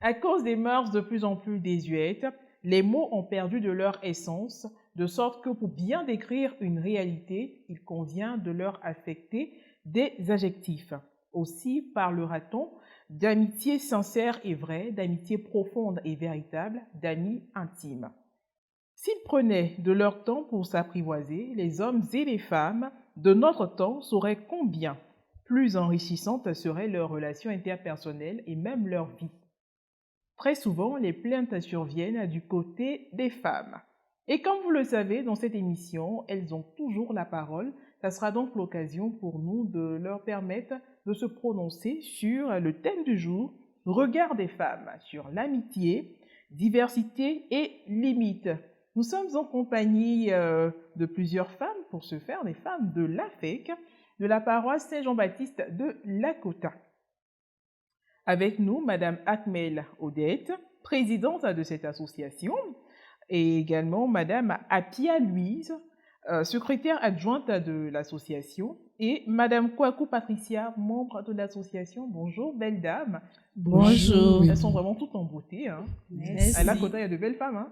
À cause des mœurs de plus en plus désuètes, les mots ont perdu de leur essence, de sorte que pour bien décrire une réalité, il convient de leur affecter des adjectifs. Aussi parlera-t-on d'amitié sincère et vraie, d'amitié profonde et véritable, d'amis intimes. S'ils prenaient de leur temps pour s'apprivoiser, les hommes et les femmes de notre temps sauraient combien plus enrichissantes seraient leurs relations interpersonnelles et même leur vie. Très souvent, les plaintes surviennent du côté des femmes. Et comme vous le savez, dans cette émission, elles ont toujours la parole. Ça sera donc l'occasion pour nous de leur permettre de se prononcer sur le thème du jour, regard des femmes sur l'amitié, diversité et limites. Nous sommes en compagnie de plusieurs femmes pour ce faire, des femmes de l'AFEC, de la paroisse Saint-Jean-Baptiste de Lakota. Avec nous, Madame Akmel Odette, présidente de cette association, et également Madame Apia Louise, secrétaire adjointe de l'association, et Madame Kwaku Patricia, membre de l'association. Bonjour, belles dames. Bonjour. Elles sont vraiment toutes en beauté. Hein. Merci. À Lakota, il y a de belles femmes. Hein.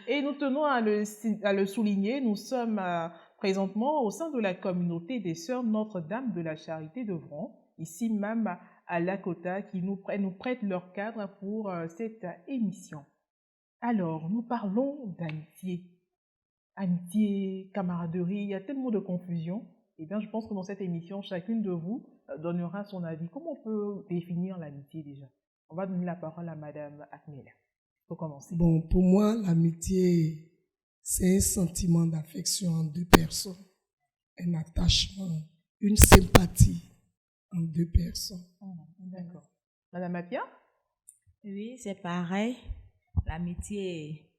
Et nous tenons à le souligner, nous sommes présentement au sein de la communauté des Sœurs Notre-Dame de la Charité de Vron, ici même à Lakota, qui nous prêtent leur cadre pour cette émission. Alors, nous parlons d'amitié. Amitié, camaraderie, il y a tellement de confusion. Eh bien, je pense que dans cette émission, chacune de vous donnera son avis. Comment on peut définir l'amitié déjà? On va donner la parole à Madame Akmel. Pour commencer. Bon, pour moi, l'amitié, c'est un sentiment d'affection entre deux personnes, un attachement, une sympathie entre deux personnes. D'accord. Madame Apia? Oui, c'est pareil. L'amitié,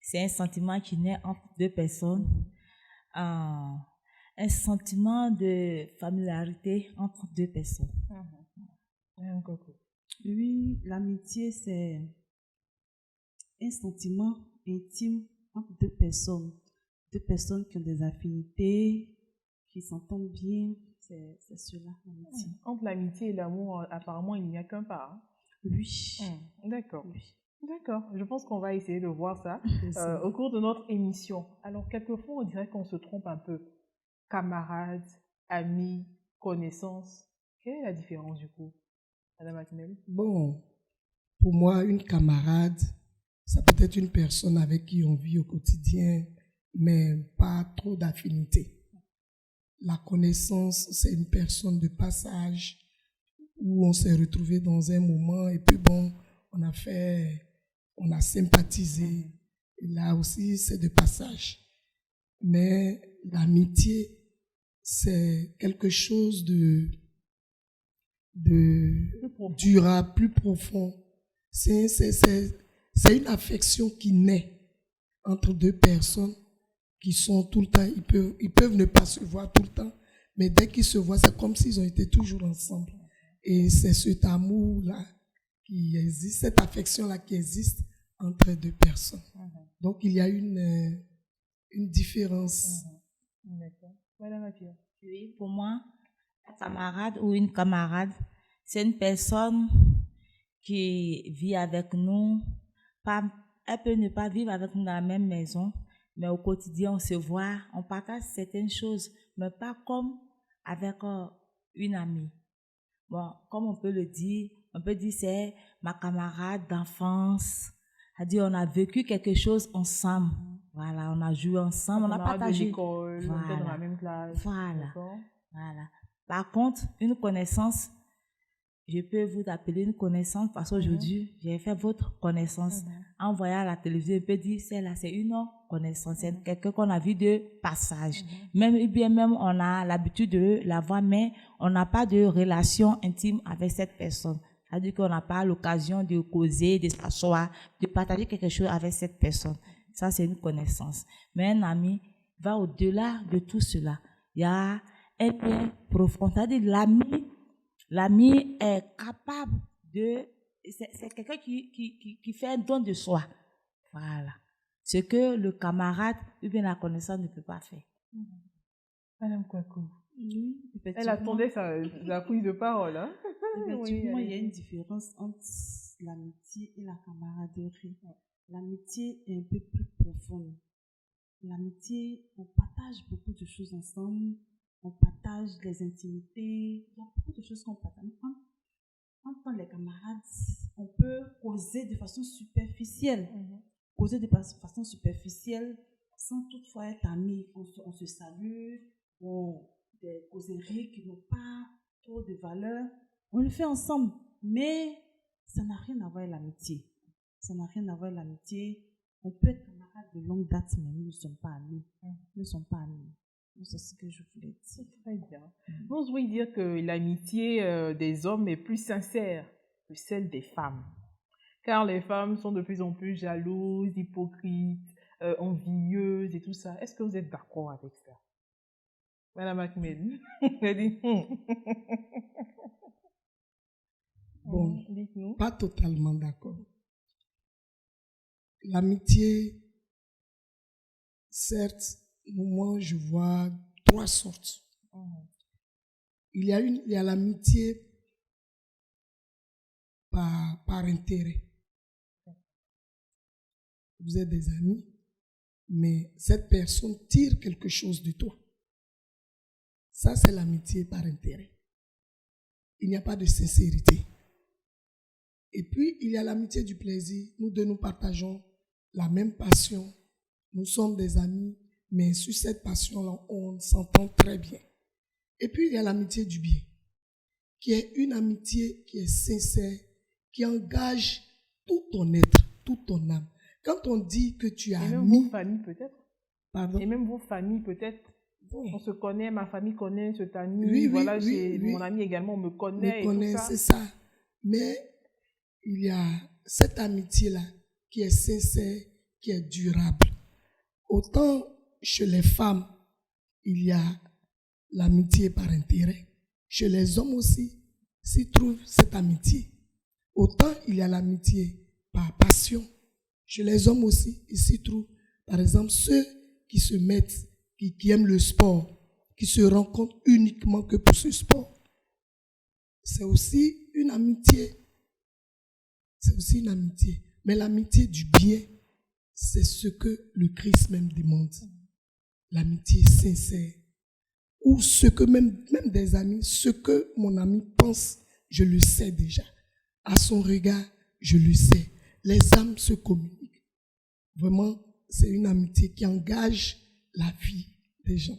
c'est un sentiment qui naît entre deux personnes, un sentiment de familiarité entre deux personnes. Oui, l'amitié, c'est un sentiment intime entre deux personnes qui ont des affinités, qui s'entendent bien, c'est cela, l'amitié. Entre l'amitié et l'amour, apparemment, il n'y a qu'un pas. Hein? Oui. D'accord. Oui. D'accord, je pense qu'on va essayer de voir ça au cours de notre émission. Alors, quelquefois, on dirait qu'on se trompe un peu. Camarades, amis, connaissances. Quelle est la différence du coup, Madame Akmel? Bon, pour moi, une camarade, ça peut être une personne avec qui on vit au quotidien, mais pas trop d'affinité. La connaissance, c'est une personne de passage où on s'est retrouvé dans un moment et puis bon, on a sympathisé. Et là aussi, c'est de passage. Mais l'amitié, c'est quelque chose de durable, plus profond. C'est une affection qui naît entre deux personnes qui sont tout le temps, ils peuvent ne pas se voir tout le temps, mais dès qu'ils se voient, c'est comme s'ils ont été toujours ensemble. Et c'est cet amour-là qui existe, cette affection-là qui existe entre deux personnes. Donc, il y a une différence. D'accord. Madame Apia. Oui, pour moi, un camarade ou une camarade, c'est une personne qui vit avec nous. Elle peut ne pas vivre avec nous dans la même maison, mais au quotidien, on se voit, on partage certaines choses, mais pas comme avec une amie. Bon, comme on peut dire c'est ma camarade d'enfance. C'est-à-dire, on a vécu quelque chose ensemble. Voilà, on a joué ensemble, on a partagé. De l'école, on était dans la même classe. Voilà. Par contre, une connaissance, je peux vous appeler une connaissance parce qu'aujourd'hui, j'ai fait votre connaissance. En voyant la télévision, je peux dire, celle-là, c'est une connaissance. C'est quelqu'un qu'on a vu de passage. Même on a l'habitude de la voir, mais on n'a pas de relation intime avec cette personne. C'est-à-dire qu'on n'a pas l'occasion de causer, de s'asseoir, de partager quelque chose avec cette personne. Ça, c'est une connaissance. Mais un ami va au-delà de tout cela. Il y a un lien profond. C'est-à-dire l'ami est capable de... C'est quelqu'un qui fait un don de soi. Voilà. Ce que le camarade ou bien la connaissance ne peut pas faire. Madame Kwaku. Oui, Elle attendait la prise de parole. Hein? Effectivement, il y a une différence entre l'amitié et la camaraderie. L'amitié est un peu plus profonde. L'amitié, on partage beaucoup de choses ensemble, on partage les intimités, il y a beaucoup de choses qu'on partage. Entre les camarades, on peut causer de façon superficielle, sans toutefois être amis. On se salue, des causeries qui n'ont pas trop de valeur, on le fait ensemble, mais ça n'a rien à voir avec l'amitié. Ça n'a rien à voir avec l'amitié. On peut être camarades de longue date, mais nous ne sommes pas amis. Nous ne sommes pas amis. C'est ce que je voulais dire. C'est très bien. Vous voulez dire que l'amitié des hommes est plus sincère que celle des femmes. Car les femmes sont de plus en plus jalouses, hypocrites, envieuses et tout ça. Est-ce que vous êtes d'accord avec ça? Madame Ahmed, elle dit Bon, dites-nous. pas totalement d'accord. L'amitié, certes, moi je vois 3 sortes. Il y a l'amitié par intérêt. Vous êtes des amis, mais cette personne tire quelque chose de toi. Ça, c'est l'amitié par intérêt. Il n'y a pas de sincérité. Et puis, il y a l'amitié du plaisir. Nous deux, nous partageons la même passion. Nous sommes des amis, mais sur cette passion-là, on s'entend très bien. Et puis, il y a l'amitié du bien, qui est une amitié qui est sincère, qui engage tout ton être, toute ton âme. Quand on dit que tu as ami... Et même vos familles, peut-être. Pardon? Et même vos familles, peut-être. Oui. On se connaît, ma famille connaît cet ami. Oui, voilà, oui, mon ami également me connaît. Tout ça. C'est ça. Mais il y a cette amitié-là qui est sincère, qui est durable. Autant chez les femmes, il y a l'amitié par intérêt. Chez les hommes aussi, s'y trouve cette amitié. Autant il y a l'amitié par passion. Chez les hommes aussi, il s'y trouve, par exemple, ceux qui se mettent, qui aiment le sport, qui se rencontrent uniquement que pour ce sport. C'est aussi une amitié. C'est aussi une amitié. Mais l'amitié du bien, c'est ce que le Christ même demande. L'amitié sincère. Ou ce que même des amis, ce que mon ami pense, je le sais déjà. À son regard, je le sais. Les âmes se communiquent. Vraiment, c'est une amitié qui engage la vie des gens.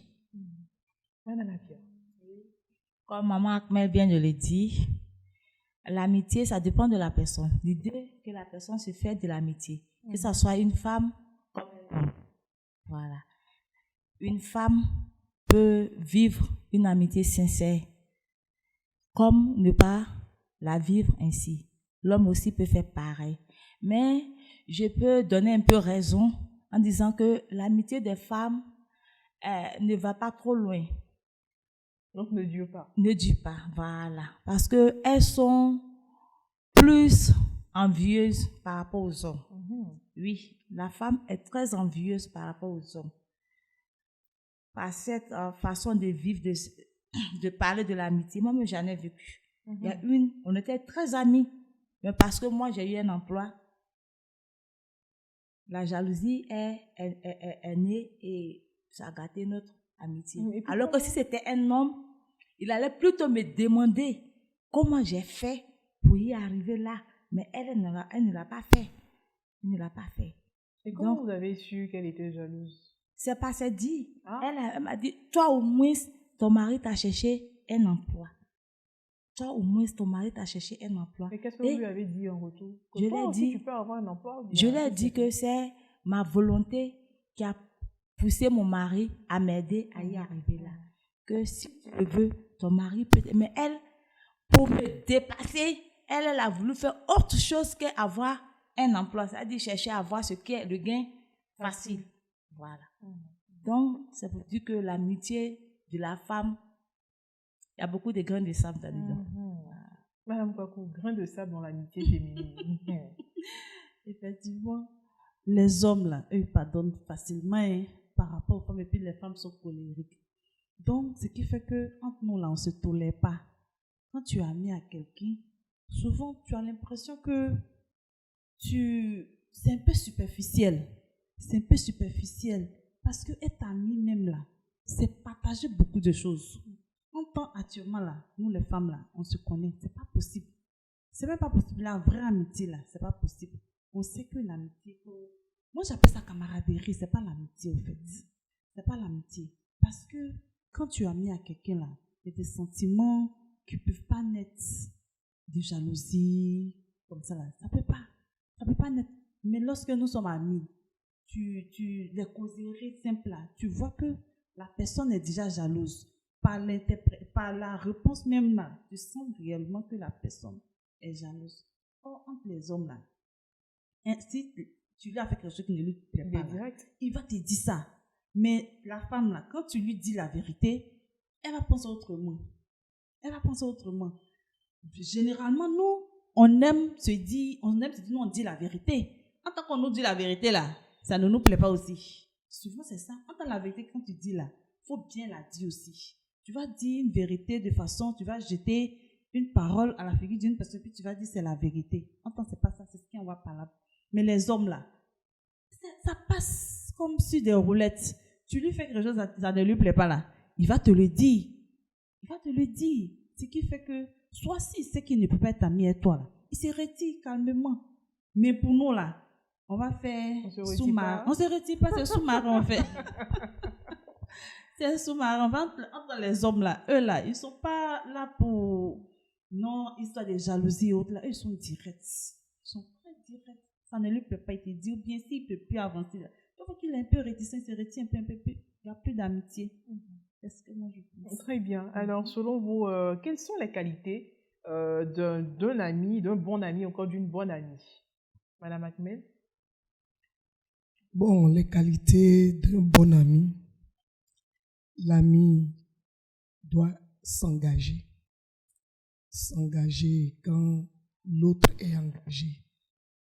Comme Maman Ahmed vient de le dire, l'amitié, ça dépend de la personne. L'idée que la personne se fait de l'amitié, que ce soit une femme comme un homme. Voilà. Une femme peut vivre une amitié sincère, comme ne pas la vivre ainsi. L'homme aussi peut faire pareil. Mais je peux donner un peu raison en disant que l'amitié des femmes ne va pas trop loin. Donc ne dure pas. Ne dure pas, voilà. Parce qu'elles sont plus envieuses par rapport aux hommes. Oui, la femme est très envieuse par rapport aux hommes. Par cette façon de vivre, de parler de l'amitié, moi, j'en ai vécu. Il y a on était très amis, mais parce que moi, j'ai eu un emploi, la jalousie est née et ça a gâté notre amitié. Alors que si c'était un homme, il allait plutôt me demander comment j'ai fait pour y arriver là. Mais elle ne l'a pas fait. Elle ne l'a pas fait. Et comment vous avez su qu'elle était jalouse? C'est pas c'est dit. Elle m'a dit, toi au moins, ton mari t'a cherché un emploi. Toi au moins, ton mari t'a cherché un emploi. Et qu'est-ce que vous lui avez dit en retour? Je lui ai dit, tu peux avoir un emploi, je lui ai dit que c'est ma volonté qui a poussé mon mari à m'aider à y arriver là. Que si tu le veux, ton mari peut... Mais elle, pour me dépasser, elle a voulu faire autre chose qu'avoir un emploi. C'est-à-dire chercher à avoir ce qui est le gain facile. Voilà. Donc, c'est pour dire que l'amitié de la femme, il y a beaucoup de grains de sable là-dedans. Madame Kwaku, grains de sable dans l'amitié féminine. Effectivement, les hommes, là, eux, pardonnent facilement par rapport aux femmes, et puis les femmes sont colériques. Donc, ce qui fait que entre nous, là, on ne se tolère pas. Quand tu es ami à quelqu'un, souvent, tu as l'impression que c'est un peu superficiel. C'est un peu superficiel. Parce que être ami même là, c'est partager beaucoup de choses. En temps actuellement là, nous les femmes là, on se connaît. C'est pas possible. C'est même pas possible. La vraie amitié là, c'est pas possible. On sait que l'amitié, moi j'appelle ça camaraderie, c'est pas l'amitié au fait. C'est pas l'amitié. Parce que quand tu es ami à quelqu'un là, il y a des sentiments qui peuvent pas naître de jalousie, comme ça là. Ça peut pas naître. Mais lorsque nous sommes amis, les causeries simples là, tu vois que la personne est déjà jalouse. Par la réponse même là, tu sens réellement que la personne est jalouse. Or, entre les hommes là, si tu lui as fait quelque chose qui ne lui plaît pas, là, il va te dire ça. Mais la femme là, quand tu lui dis la vérité, elle va penser autrement. Elle va penser autrement. Généralement, nous, on aime se dire, nous, on dit la vérité. En tant qu'on nous dit la vérité là, ça ne nous plaît pas aussi. Souvent, c'est ça. En tant que la vérité, quand tu dis là, il faut bien la dire aussi. Tu vas dire une vérité de façon, tu vas jeter une parole à la figure d'une personne, puis tu vas dire c'est la vérité. En tant que c'est pas ça, c'est ce qui en va par là. Mais les hommes là, ça passe comme sur des roulettes. Tu lui fais quelque chose, ça ne lui plaît pas là. Il va te le dire. Il va te le dire. Ce qui fait que, soit si c'est qu'il ne peut pas être ami avec toi là, il se retire calmement. Mais pour nous là, on va faire sous-marin. On se retire pas, c'est sous-marin on fait. C'est sous-marin. Entre les hommes là, eux là, ils sont pas là pour, non, histoire de jalousie et autres là. Eux, ils sont directs. Ils sont très directs. Ça ne lui plaît pas, il te dit, ou bien s'il ne peut plus avancer là. Il faut qu'il est un peu réticent, il se retire un peu. Il n'y a plus d'amitié. C'est ce que moi je pense. Très bien. Alors, selon vous, quelles sont les qualités d'un ami, d'un bon ami, encore d'une bonne amie? Madame Ahmed? Bon, les qualités d'un bon ami, l'ami doit s'engager. S'engager quand l'autre est engagé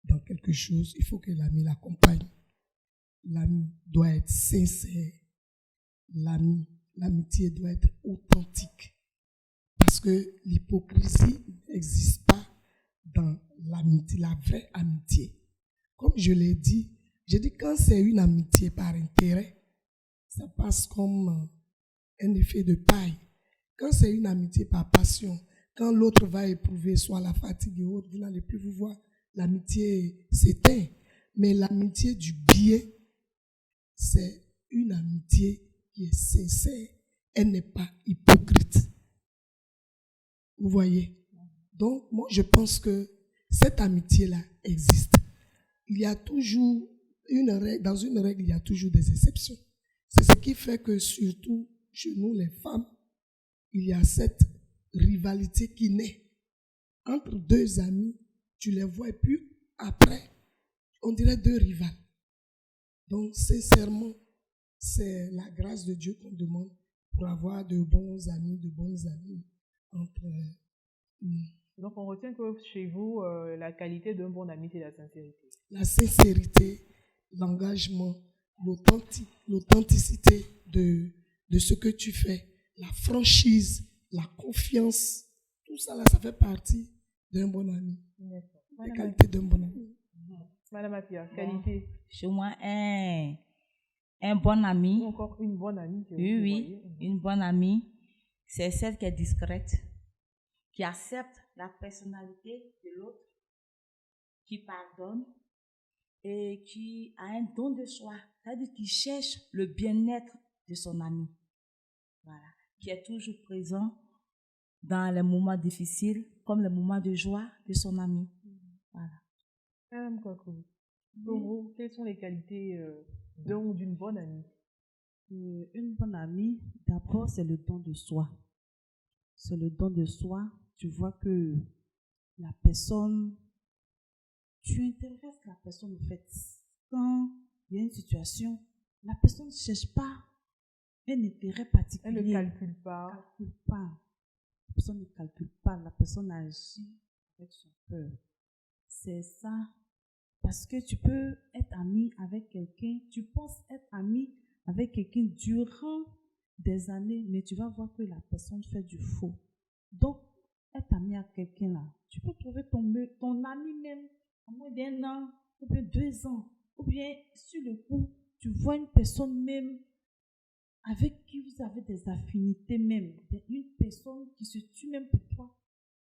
dans quelque chose, il faut que l'ami l'accompagne. L'ami doit être sincère. L'amitié doit être authentique. Parce que l'hypocrisie n'existe pas dans l'amitié, la vraie amitié. Comme je l'ai dit, j'ai dit quand c'est une amitié par intérêt, ça passe comme un effet de paille. Quand c'est une amitié par passion, quand l'autre va éprouver soit la fatigue et autres, vous n'allez plus vous voir, l'amitié s'éteint. Mais l'amitié du bien, c'est une amitié qui est sincère. Elle n'est pas hypocrite. Vous voyez? Donc, moi, je pense que cette amitié-là existe. Il y a toujours une règle, dans une règle, il y a toujours des exceptions. C'est ce qui fait que, surtout chez nous, les femmes, il y a cette rivalité qui naît entre deux amis. Tu les vois et puis après, on dirait deux rivales. Donc, sincèrement, c'est la grâce de Dieu qu'on demande pour avoir de bons amis, de bonnes amies entre nous. Donc, on retient que chez vous, la qualité d'un bon ami, c'est la sincérité. La sincérité, l'engagement, l'authenticité de ce que tu fais, la franchise, la confiance, tout ça là, ça fait partie d'un bon ami. La qualité d'un bon ami. Madame Apia, qualité. Chez moi, un bon ami. Ou encore une bonne amie. Oui, une bonne amie, c'est celle qui est discrète, qui accepte la personnalité de l'autre, qui pardonne et qui a un don de soi, c'est-à-dire qui cherche le bien-être de son ami. Voilà, qui est toujours présent dans les moments difficiles comme les moments de joie de son ami. Voilà. Madame Kwaku, pour vous, quelles sont les qualités d'un ou d'une bonne amie? Une bonne amie, d'abord, c'est le don de soi. C'est le don de soi. Tu vois que la personne, tu intéresses la personne en fait. Quand il y a une situation, la personne ne cherche pas un intérêt particulier. Elle ne calcule pas. La personne ne calcule pas. La personne agit avec son cœur. C'est ça. Parce que tu peux être ami avec quelqu'un, tu penses être ami avec quelqu'un durant des années, mais tu vas voir que la personne fait du faux. Donc, être ami à quelqu'un là, tu peux trouver ton ami même en moins d'1 an, ou bien 2 ans, ou bien sur le coup, tu vois une personne même avec qui vous avez des affinités même, une personne qui se tue même pour toi.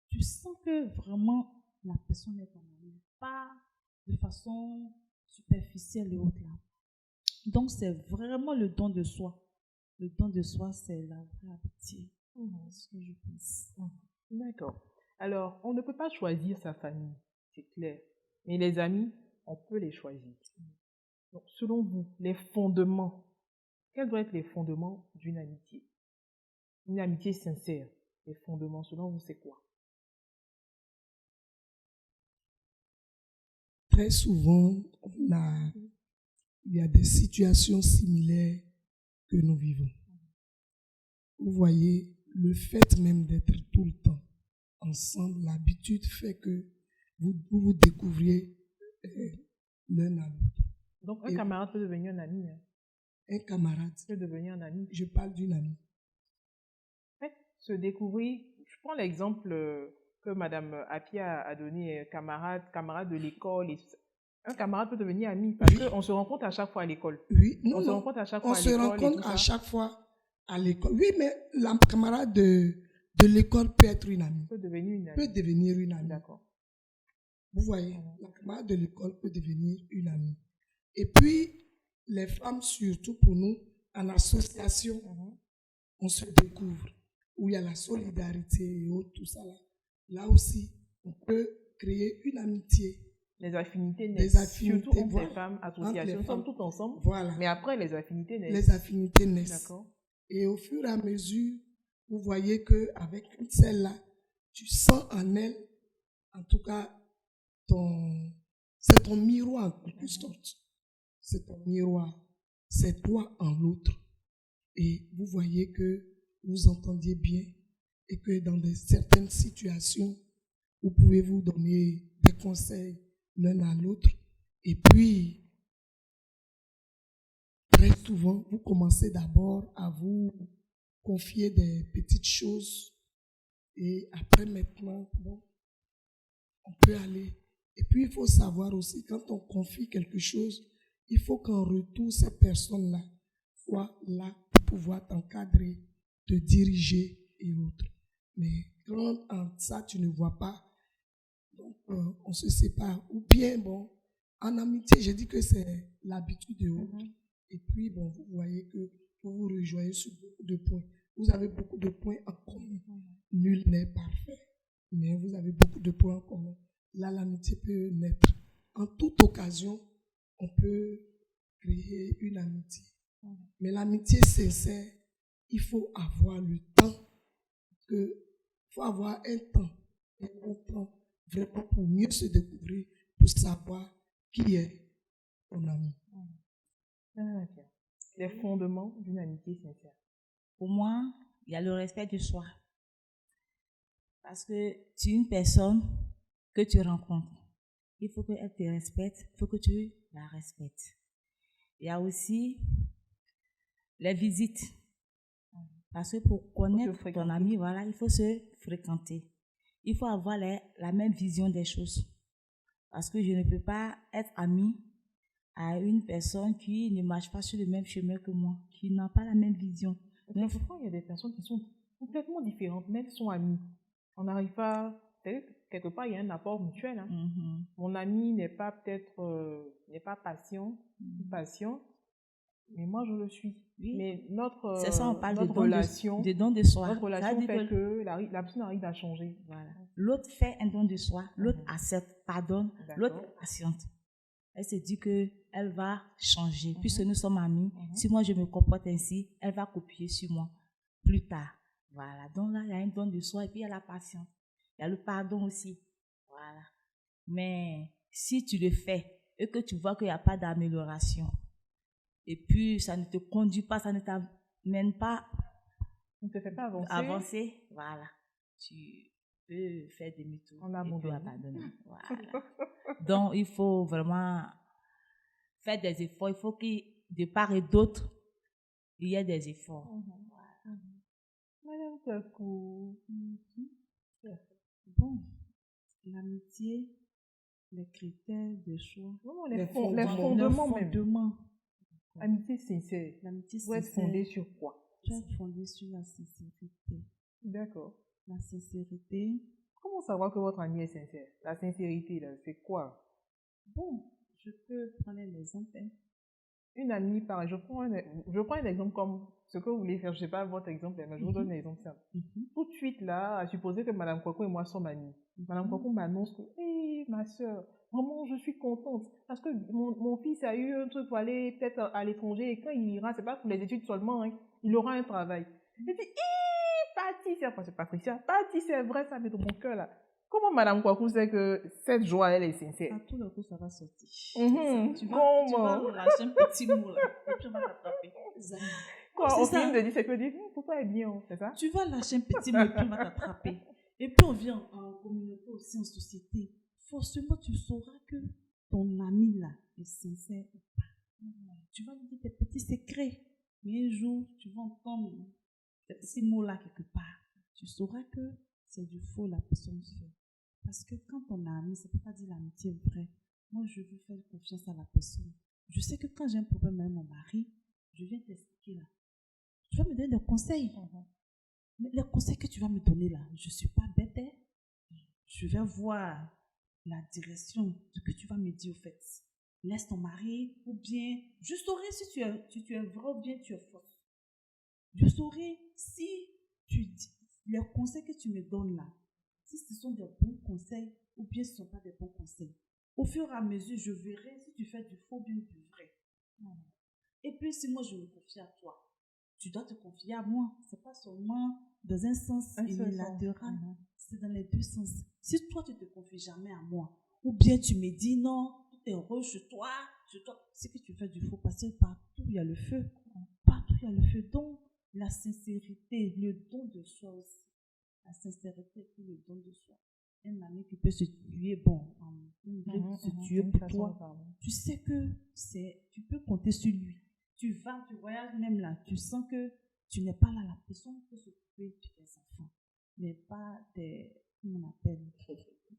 Tu sens que vraiment la personne est ton ami, pas de façon superficielle et autres là. Donc, c'est vraiment le don de soi. Le don de soi, c'est la vraie amitié. C'est ce que je pense. D'accord. Alors, on ne peut pas choisir sa famille, c'est clair. Mais les amis, on peut les choisir. Donc, selon vous, les fondements, quels doivent être les fondements d'une amitié? Une amitié sincère, les fondements, selon vous, c'est quoi? Très souvent, il y a des situations similaires que nous vivons. Vous voyez, le fait même d'être tout le temps ensemble, l'habitude fait que vous découvriez l'un à l'autre. Donc, un Et camarade peut devenir un ami. un camarade, Peut devenir un ami. je parle d'une amie. En fait, se découvrir, je prends l'exemple que Madame Apia a donné, camarade de l'école. Un camarade peut devenir ami parce qu'on se rencontre à chaque fois à l'école. Oui, On se rencontre à chaque fois on à se l'école et rencontre tout à ça. chaque fois à l'école. Oui, mais la camarade de l'école peut être une amie. Peut devenir une Peut amie. devenir une amie. D'accord. Vous voyez, la camarade de l'école peut devenir une amie. Et puis, les femmes, surtout pour nous, en association, on se découvre, où il y a la solidarité et autres, tout ça là. Là aussi, on peut créer une amitié. Les affinités Des naissent. affinités, Surtout entre voilà. les femmes, Entre les associations. Nous sommes femmes. tous ensemble. Voilà. Mais après, les affinités naissent. Les affinités naissent. D'accord. Et au fur et à mesure, vous voyez qu'avec celle-là, tu sens en elle, en tout cas, c'est ton miroir en quelque sorte. C'est ton miroir. C'est toi en l'autre. Et vous voyez que vous entendiez bien et que dans certaines situations, vous pouvez vous donner des conseils l'un à l'autre. Et puis, très souvent, vous commencez d'abord à vous confier des petites choses. Et après, maintenant, bon, on peut aller. Et puis, il faut savoir aussi, quand on confie quelque chose, il faut qu'en retour, cette personne-là soit là pour pouvoir t'encadrer, te diriger et autres. Mais quand en ça, tu ne vois pas, donc on se sépare. Ou bien, bon, en amitié, je dis que c'est l'habitude et autres. Et puis, bon, vous voyez que vous vous rejoignez sur beaucoup de points. Vous avez beaucoup de points en commun. Nul n'est parfait, mais vous avez beaucoup de points en commun. Là, l'amitié peut naître. En toute occasion, on peut créer une amitié. Mais l'amitié sincère, il faut avoir le temps. Il faut avoir un temps vraiment pour mieux se découvrir, pour savoir qui est ton ami. Ok. Les fondements d'une amitié sincère. Pour moi, il y a le respect de soi. Parce que tu es une personne que tu rencontres. Il faut qu'elle te respecte, il faut que tu la respectes. Il y a aussi les visites. Parce que pour connaître ton ami, voilà, il faut se fréquenter. Il faut avoir la même vision des choses. Parce que je ne peux pas être ami à une personne qui ne marche pas sur le même chemin que moi, qui n'a pas la même vision. Donc, parfois, il y a des personnes qui sont complètement différentes, mais elles sont amies. On n'arrive pas... Quelque part, il y a un apport mutuel. Hein. Mon ami n'est pas peut-être... n'est pas patient, mais moi, je le suis. Oui. Mais notre c'est ça, on parle notre relation, de don de soi. Notre relation fait que la personne arrive à changer. Voilà. L'autre fait un don de soi, l'autre accepte, pardonne, l'autre patiente. Elle se dit qu'elle va changer. Puisque nous sommes amis, si moi je me comporte ainsi, elle va copier sur moi plus tard. Voilà. Donc là, il y a un don de soi et puis il y a la patience. Il y a le pardon aussi. Voilà. Mais si tu le fais et que tu vois qu'il n'y a pas d'amélioration, et puis ça ne te conduit pas, ça ne t'amène pas, ne te fait pas avancer, voilà. Tu peux faire demi-tour et puis abandonner. Voilà. Donc, il faut vraiment faire des efforts. Il faut que de part et d'autre, il y ait des efforts. Voilà. Madame Kakou. Bon, l'amitié, les critères de choix, Vraiment, Les les fondements. fondements même. fondements. Amitié sincère. L'amitié Doit être sincère fondée sur quoi? doit être fondée sur la sincérité. D'accord. La sincérité. Comment savoir que votre ami est sincère? La sincérité, là, c'est quoi? Bon, je peux prendre l'exemple. Une amie, je prends un exemple comme ce que vous voulez faire. Je ne sais pas votre exemple, mais je vous donne un exemple simple. Tout de suite, là, à supposer que Madame Kwaku et moi sommes amis. Madame Kwaku m'annonce que, hé, ma soeur, vraiment, je suis contente. Parce que mon fils a eu un truc pour aller peut-être à l'étranger. Et quand il ira, c'est pas pour les études seulement, hein, il aura un travail. Je dis, hé, Paty, c'est Patricia. Paty, c'est vrai, ça met dans mon cœur, là. Comment Madame Kwaku sait que cette joie, elle est sincère? À tout le coup, ça va sortir. Tu Comment? vas lâcher un petit mot là, et puis on va t'attraper. Quoi, C'est au ça. film de 10 c'est que dit, pourquoi elle est bien, c'est ça? Tu vas lâcher un petit mot et puis on va t'attraper. Et puis on vient en communauté aussi, en société. Forcément, tu sauras que ton ami là est sincère ou pas. Tu vas lui dire tes petits secrets. Mais un jour, tu vas entendre ces petits mots là quelque part. Tu sauras que c'est du faux la personne fait. Parce que quand on a ami, ça ne peut pas dire l'amitié vraie. Moi, je veux faire confiance à la personne. Je sais que quand j'ai un problème avec mon mari, je viens t'expliquer là. Tu vas me donner des conseils. Mais les conseils que tu vas me donner là, je ne suis pas bête. Hein. Je vais voir la direction de ce que tu vas me dire au fait. Laisse ton mari ou bien je saurai si tu es vrai ou bien tu es fausse. Je saurai si tu dis les conseils que tu me donnes là, si ce sont des bons conseils ou bien ce ne sont pas des bons conseils. Au fur et à mesure, je verrai si tu fais du faux ou bien du vrai. Et puis, si moi je me confie à toi, tu dois te confier à moi. Ce n'est pas seulement dans un sens unilatéral, c'est dans les deux sens. Si toi, tu ne te confies jamais à moi, ou bien tu me dis non, tout est heureux chez toi, c'est que tu fais du faux parce que partout il y a le feu. Partout il y a le feu. Donc, la sincérité, le don de soi aussi. La sincérité et le don de soi. Un ami qui peut se tuer, se tuer pour toi. Tu sais que tu peux compter sur lui. Tu voyages même là, tu sens que tu n'es pas là, la personne peut s'occuper de tes enfants. Mais pas comment on appelle,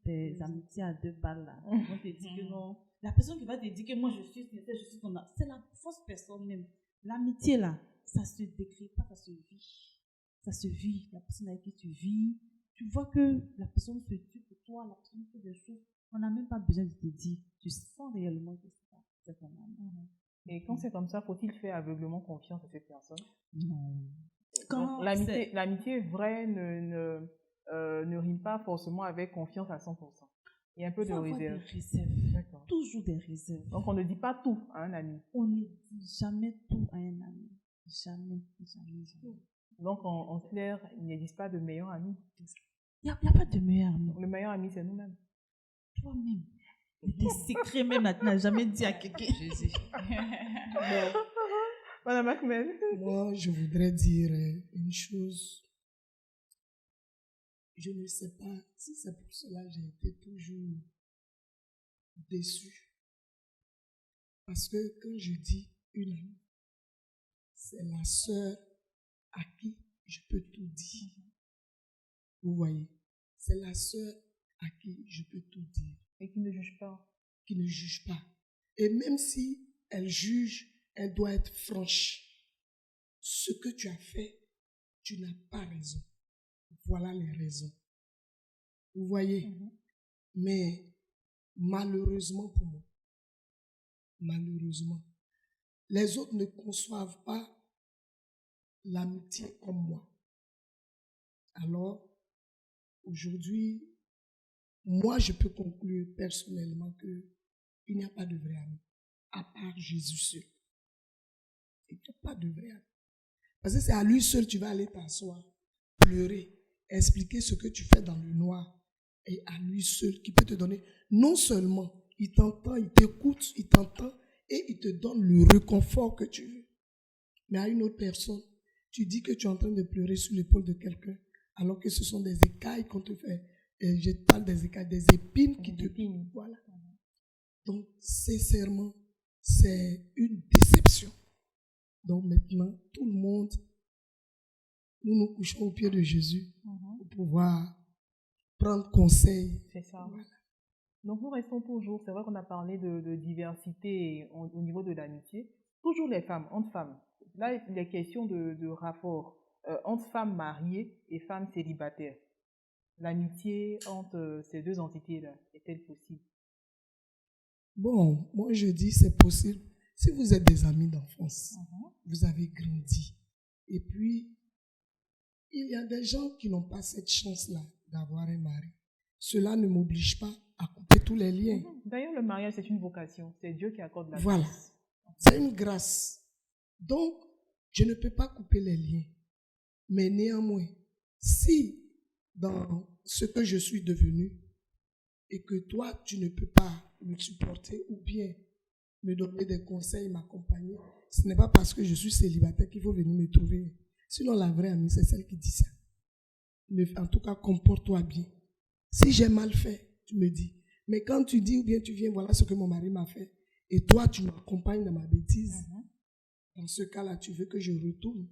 des amitiés à 2 balles là. On te dit que non. La personne qui va te dire que moi je suis sincère, je suis ton ami, c'est la fausse personne même. L'amitié là, ça se décrit pas, ça se vit. Ça se vit. La personne avec qui tu vis, tu vois que la personne se tue pour toi, la personne fait des choses. On n'a même pas besoin de te dire. Tu sens réellement que c'est ton ami. Et quand c'est comme ça, faut-il faire aveuglement confiance à cette personne? Non. L'amitié vraie ne rime pas forcément avec confiance à 100%. Il y a un peu de réserve. Des réserves. D'accord. Toujours des réserves. Donc on ne dit pas tout à un ami. On ne dit jamais tout à un ami. Jamais. Donc en clair, il n'existe pas de meilleur ami. Il n'y a pas de meilleur ami. Le meilleur ami, c'est nous-mêmes. Toi-même. Des secrets même, tu n'as jamais dit à quelqu'un. Jésus. Madame Ahmed. Moi, je voudrais dire une chose. Je ne sais pas si c'est pour cela que j'ai été toujours déçu. Parce que quand je dis une amie, c'est la sœur à qui je peux tout dire. Vous voyez, c'est la sœur à qui je peux tout dire. Et qui ne juge pas. Qui ne juge pas. Et même si elle juge, elle doit être franche. Ce que tu as fait, tu n'as pas raison. Voilà les raisons. Vous voyez? Mais malheureusement pour moi, les autres ne conçoivent pas l'amitié comme moi. Alors, aujourd'hui, moi, je peux conclure personnellement qu'il n'y a pas de vrai ami, à part Jésus seul. Il n'y a pas de vrai ami. Parce que c'est à lui seul que tu vas aller t'asseoir, pleurer, expliquer ce que tu fais dans le noir. Et à lui seul qui peut te donner, non seulement il t'entend, il t'écoute, il t'entend et il te donne le réconfort que tu veux. Mais à une autre personne, tu dis que tu es en train de pleurer sur l'épaule de quelqu'un, alors que ce sont des écailles qu'on te fait. Et je parle des écailles, des épines qui te piquent. Voilà. Donc, sincèrement, c'est une déception. Donc maintenant, tout le monde nous nous couchons au pied de Jésus pour pouvoir prendre conseil. C'est ça. Donc, nous restons toujours, c'est vrai qu'on a parlé de diversité au niveau de l'amitié, toujours les femmes, entre femmes. Là, il est question de rapport entre femmes mariées et femmes célibataires. L'amitié entre ces deux entités-là est-elle possible? Bon, moi je dis c'est possible. Si vous êtes des amis d'enfance, vous avez grandi. Et puis, il y a des gens qui n'ont pas cette chance-là d'avoir un mari. Cela ne m'oblige pas à couper tous les liens. D'ailleurs, le mariage, c'est une vocation. C'est Dieu qui accorde la grâce. Voilà, c'est une grâce. Donc, je ne peux pas couper les liens. Mais néanmoins, si dans ce que je suis devenu et que toi, tu ne peux pas me supporter ou bien me donner des conseils, m'accompagner, ce n'est pas parce que je suis célibataire qu'il faut venir me trouver. Sinon, la vraie amie, c'est celle qui dit ça. Mais en tout cas, comporte-toi bien. Si j'ai mal fait, tu me dis. Mais quand tu dis ou bien tu viens, voilà ce que mon mari m'a fait, et toi, tu m'accompagnes dans ma bêtise, dans ce cas-là, tu veux que je retourne.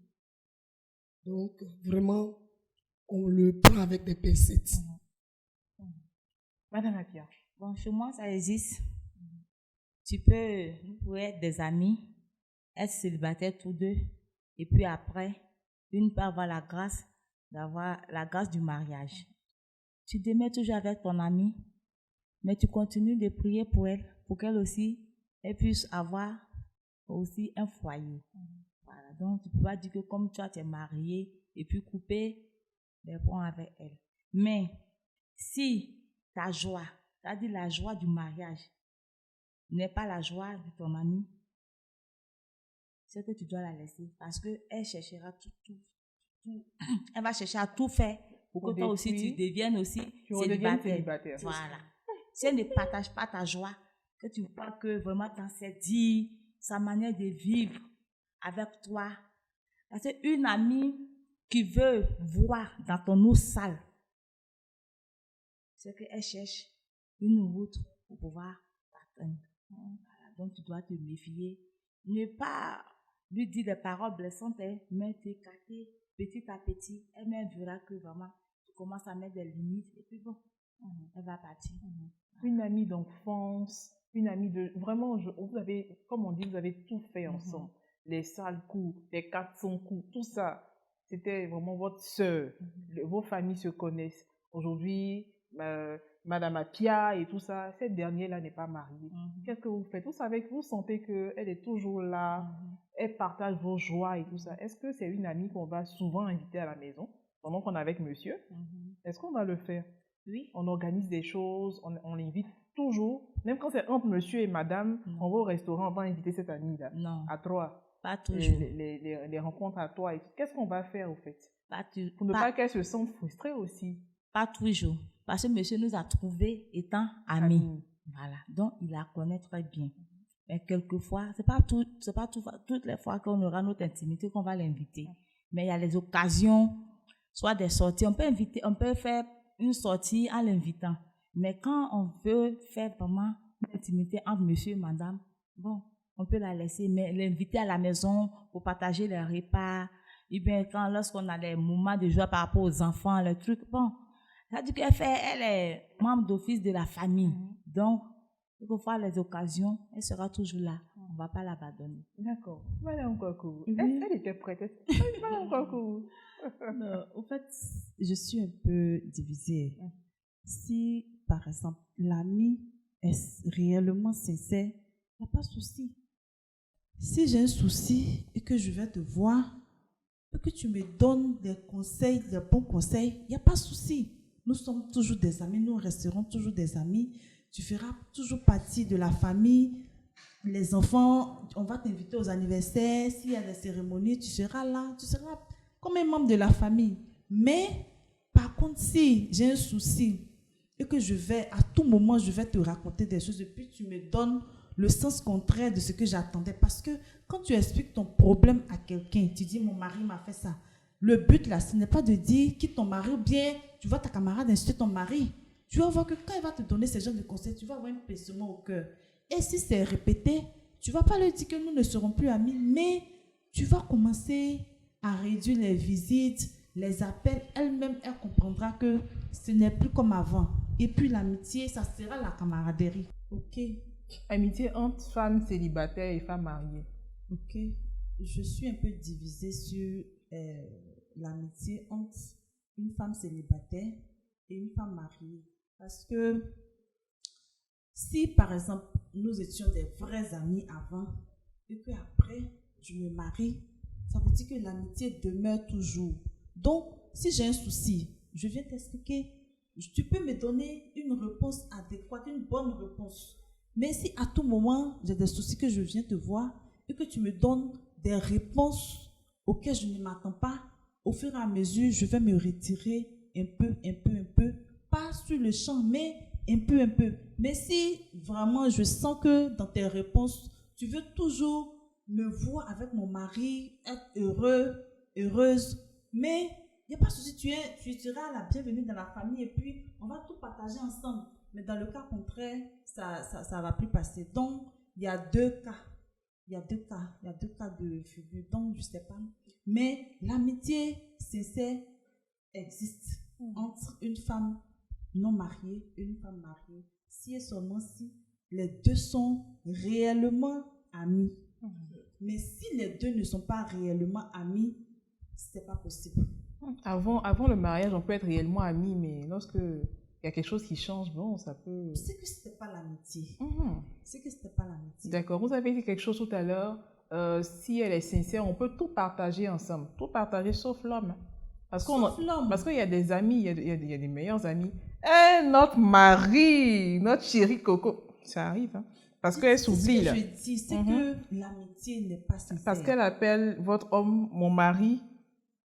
Donc, vraiment, on le prend avec des pincettes. Madame Apia. Bon, chez moi, ça existe. Vous pouvez être des amis, être célibataires tous deux, et puis après, une part avoir la grâce d'avoir la grâce du mariage. Tu te mets toujours avec ton amie, mais tu continues de prier pour elle, pour qu'elle aussi, elle puisse avoir aussi un foyer. Voilà. Donc, tu ne peux pas dire que comme toi, tu es marié, et puis couper les ponts avec elle. Mais, si ta joie, c'est-à-dire la joie du mariage, n'est pas la joie de ton ami, c'est que tu dois la laisser, parce qu'elle cherchera elle va chercher à tout faire pour que toi aussi tu deviennes aussi célibataire. Voilà. Si elle ne partage pas ta joie, que tu vois que vraiment dans cette vie, sa manière de vivre avec toi, parce qu'une amie qui veut voir dans ton eau sale, c'est qu'elle cherche une route pour pouvoir t'atteindre. Voilà. Donc tu dois te méfier. Ne pas lui dire des paroles blessantes, mais t'écarter petit à petit. Elle-même verra que vraiment tu commences à mettre des limites et puis bon, elle va partir. Une amie d'enfance, une amie de... Vraiment, vous avez, comme on dit, vous avez tout fait ensemble. Les sales coups, les 400 coups, tout ça. C'était vraiment votre sœur. Vos familles se connaissent. Aujourd'hui, Madame Apia et tout ça, cette dernière-là n'est pas mariée. Qu'est-ce que vous faites? Vous sentez qu'elle est toujours là, elle partage vos joies et tout ça. Est-ce que c'est une amie qu'on va souvent inviter à la maison, pendant qu'on est avec monsieur? Est-ce qu'on va le faire? Oui. On organise des choses, on l'invite toujours. Même quand c'est entre monsieur et madame, on va au restaurant, on va inviter cette amie-là. Non. À trois. Pas toujours. Les rencontres à toi. Qu'est-ce qu'on va faire au fait? Pour ne pas pas qu'elle se sente frustrée aussi. Pas toujours. Parce que monsieur nous a trouvés étant amis. Voilà. Donc, il la connaît très bien. Mais quelquefois, c'est pas toutes les fois qu'on aura notre intimité qu'on va l'inviter. Mais il y a les occasions, soit des sorties. On peut faire une sortie en l'invitant. Mais quand on veut faire vraiment une intimité entre monsieur et madame, bon, on peut la laisser, mais l'inviter à la maison pour partager les repas, et bien lorsqu'on a des moments de joie par rapport aux enfants, les trucs, bon, ça dit elle est membre d'office de la famille. Donc, quelquefois, les occasions, elle sera toujours là. On ne va pas l'abandonner. D'accord. Madame Kwaku, elle était prête. Madame Kwaku. Non, en fait, je suis un peu divisée. Si, par exemple, l'ami est réellement sincère, il n'y a pas de souci. Si j'ai un souci et que je vais te voir, et que tu me donnes des conseils, des bons conseils, il n'y a pas de souci. Nous sommes toujours des amis, nous resterons toujours des amis. Tu feras toujours partie de la famille. Les enfants, on va t'inviter aux anniversaires. S'il y a des cérémonies, tu seras là. Tu seras comme un membre de la famille. Mais, par contre, si j'ai un souci et que à tout moment, je vais te raconter des choses et puis tu me donnes le sens contraire de ce que j'attendais. Parce que quand tu expliques ton problème à quelqu'un, tu dis, mon mari m'a fait ça. Le but là, ce n'est pas de dire quitte ton mari ou bien tu vois ta camarade insulter ton mari. Tu vas voir que quand il va te donner ce genre de conseils, tu vas avoir un pincement au cœur. Et si c'est répété, tu ne vas pas lui dire que nous ne serons plus amis, mais tu vas commencer à réduire les visites, les appelle, elle-même, elle comprendra que ce n'est plus comme avant. Et puis l'amitié, ça sera la camaraderie. Ok, Amitié entre femmes célibataires et femmes mariées. ok. Je suis un peu divisée sur l'amitié entre une femme célibataire et une femme mariée. Parce que si, par exemple, nous étions des vrais amis avant et qu'après, je me marie, ça veut dire que l'amitié demeure toujours. Donc, si j'ai un souci, je viens t'expliquer. Tu peux me donner une réponse adéquate, une bonne réponse. Mais si à tout moment, j'ai des soucis que je viens te voir et que tu me donnes des réponses auxquelles je ne m'attends pas, au fur et à mesure, je vais me retirer un peu, pas sur le champ, mais un peu. Mais si vraiment je sens que dans tes réponses, tu veux toujours me voir avec mon mari, être heureux, heureuse, mais il n'y a pas de souci, tu seras la bienvenue dans la famille et puis on va tout partager ensemble. Mais dans le cas contraire, ça va plus passer. Donc, il y a deux cas. Il y a deux cas de figure. Donc, je ne sais pas. Mais l'amitié sincère existe entre une femme non mariée et une femme mariée. Si et seulement si les deux sont réellement amis. Mais si les deux ne sont pas réellement amis, ce n'est pas possible. Avant le mariage, on peut être réellement amis, mais lorsque il y a quelque chose qui change, bon, ça peut... C'est que ce n'était pas l'amitié. Mhm. C'est que ce n'était pas l'amitié. D'accord. Vous avez dit quelque chose tout à l'heure. Si elle est sincère, on peut tout partager ensemble. Tout partager sauf l'homme. Parce qu'il y a des amis, il y a des meilleurs amis. Notre mari, notre chéri Coco. Ça arrive, hein. Parce qu'elle s'oublie, là. Ce que je dis, c'est que l'amitié n'est pas sincère. Parce qu'elle appelle votre homme mon mari.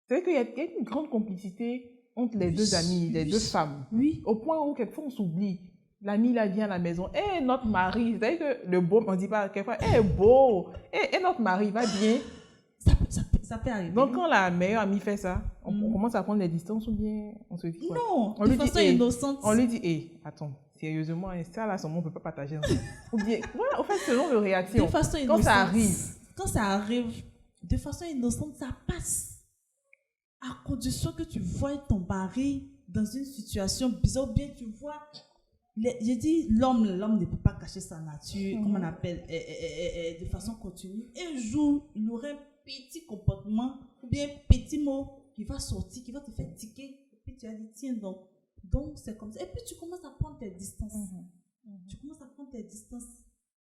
C'est vrai qu'il y a une grande complicité entre les deux amis, les deux femmes. Oui. Au point où quelquefois on s'oublie. L'ami là vient à la maison. Notre mari. C'est-à-dire que le beau, on ne dit pas quelquefois, beau. Notre mari va bien. Ça peut arriver. Donc quand la meilleure amie fait ça, on commence à prendre les distances ou bien on se dit quoi? Non, on de lui façon dit, innocente. On lui dit, attends, sérieusement, ça là, on ne peut pas partager ensemble. Ou bien, voilà, en fait, selon les réactions. De façon innocente. Quand ça arrive, de façon innocente, ça passe. À condition que tu vois ton mari dans une situation bizarre, ou bien tu vois, je dis l'homme ne peut pas cacher sa nature, comme on appelle, de façon continue. Un jour, il aura un petit comportement, ou bien un petit mot qui va sortir, qui va te faire tiquer, et puis tu vas dire, tiens donc c'est comme ça. Et puis tu commences à prendre tes distances. Tu commences à prendre tes distances.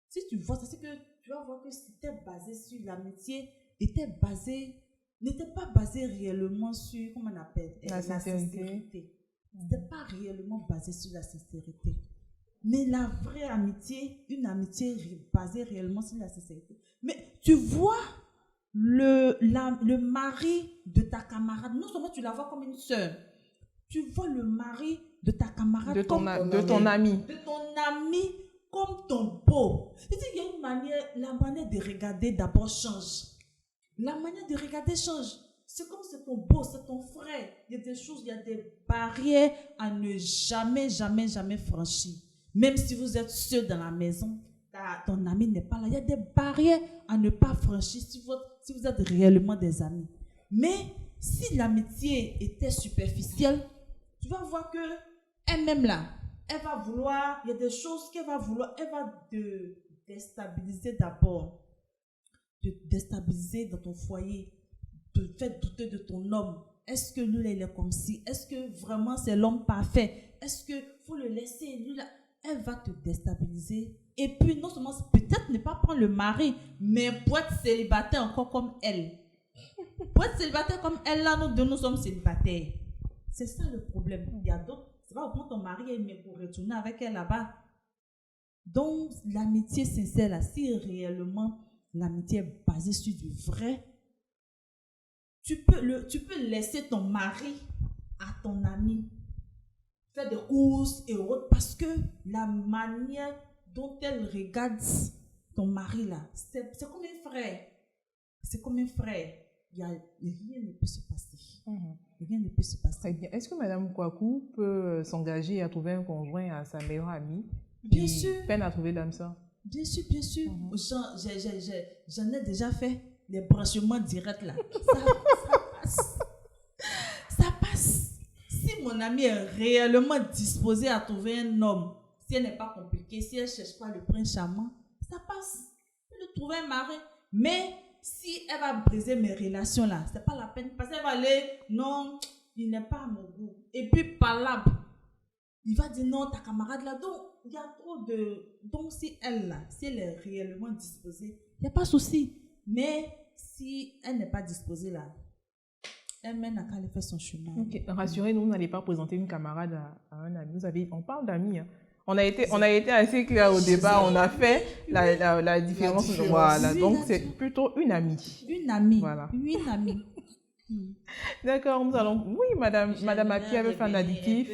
Si tu vois ça, c'est que tu vas voir que c'était basé sur l'amitié, n'était pas basé réellement sur, comment on appelle, la sincérité. C'était pas réellement basé sur la sincérité. Mais la vraie amitié, une amitié basée réellement sur la sincérité. Mais tu vois le mari de ta camarade, non seulement tu la vois comme une sœur, tu vois le mari de ta camarade de ton ami. De ton ami comme ton beau. Il y a une manière, la manière de regarder d'abord change. La manière de regarder change. C'est comme c'est ton beau, c'est ton frère. Il y a des choses, il y a des barrières à ne jamais franchir. Même si vous êtes seul dans la maison, ton ami n'est pas là. Il y a des barrières à ne pas franchir si vous êtes réellement des amis. Mais si l'amitié était superficielle, tu vas voir que elle-même là, elle va vouloir, il y a des choses qu'elle va vouloir, elle va te déstabiliser d'abord. Te déstabiliser dans ton foyer, te faire douter de ton homme. Est-ce que lui là, il est comme ci? Est-ce que vraiment c'est l'homme parfait? Est-ce qu'il faut le laisser? Lui là, elle va te déstabiliser. Et puis non seulement peut-être ne pas prendre le mari, mais pour être célibataire encore comme elle. Pour être célibataire comme elle là, nous deux nous sommes célibataires. C'est ça le problème. Il y a d'autres, c'est pas au point ton mari mais pour retourner avec elle là-bas. Donc l'amitié sincère là, si réellement l'amitié est basée sur du vrai, tu peux laisser ton mari à ton ami faire des courses et autres parce que la manière dont elle regarde ton mari là, c'est comme un frère. C'est comme un frère. Rien ne peut se passer. Rien ne peut se passer. Très bien. Est-ce que Mme Kouakou peut s'engager à trouver un conjoint à sa meilleure amie Bien qui sûr. peine à trouver l'âme sœur? Bien sûr, bien sûr. J'en ai déjà fait les branchements directs là. Ça amie est réellement disposée à trouver un homme, si elle n'est pas compliquée, si elle ne cherche pas le prince charmant, ça passe. Elle peut trouver un mari. Mais si elle va briser mes relations là, ce n'est pas la peine. Parce qu'elle va aller, non, il n'est pas à mon goût. Et puis par là, il va dire non, ta camarade là. Donc, il y a trop de... Donc, si elle là, si elle est réellement disposée, il n'y a pas de souci. Mais si elle n'est pas disposée là, elle-même n'a qu'à aller faire son chemin. Okay. Rassurez-nous, vous n'allez pas présenter une camarade à un ami. On parle d'amis. Hein. On a été assez clair au débat. On a fait la différence. Voilà. Donc, c'est plutôt une amie. Une amie. Voilà. Une amie. D'accord, nous allons... Oui, Madame Apia avait fait un additif.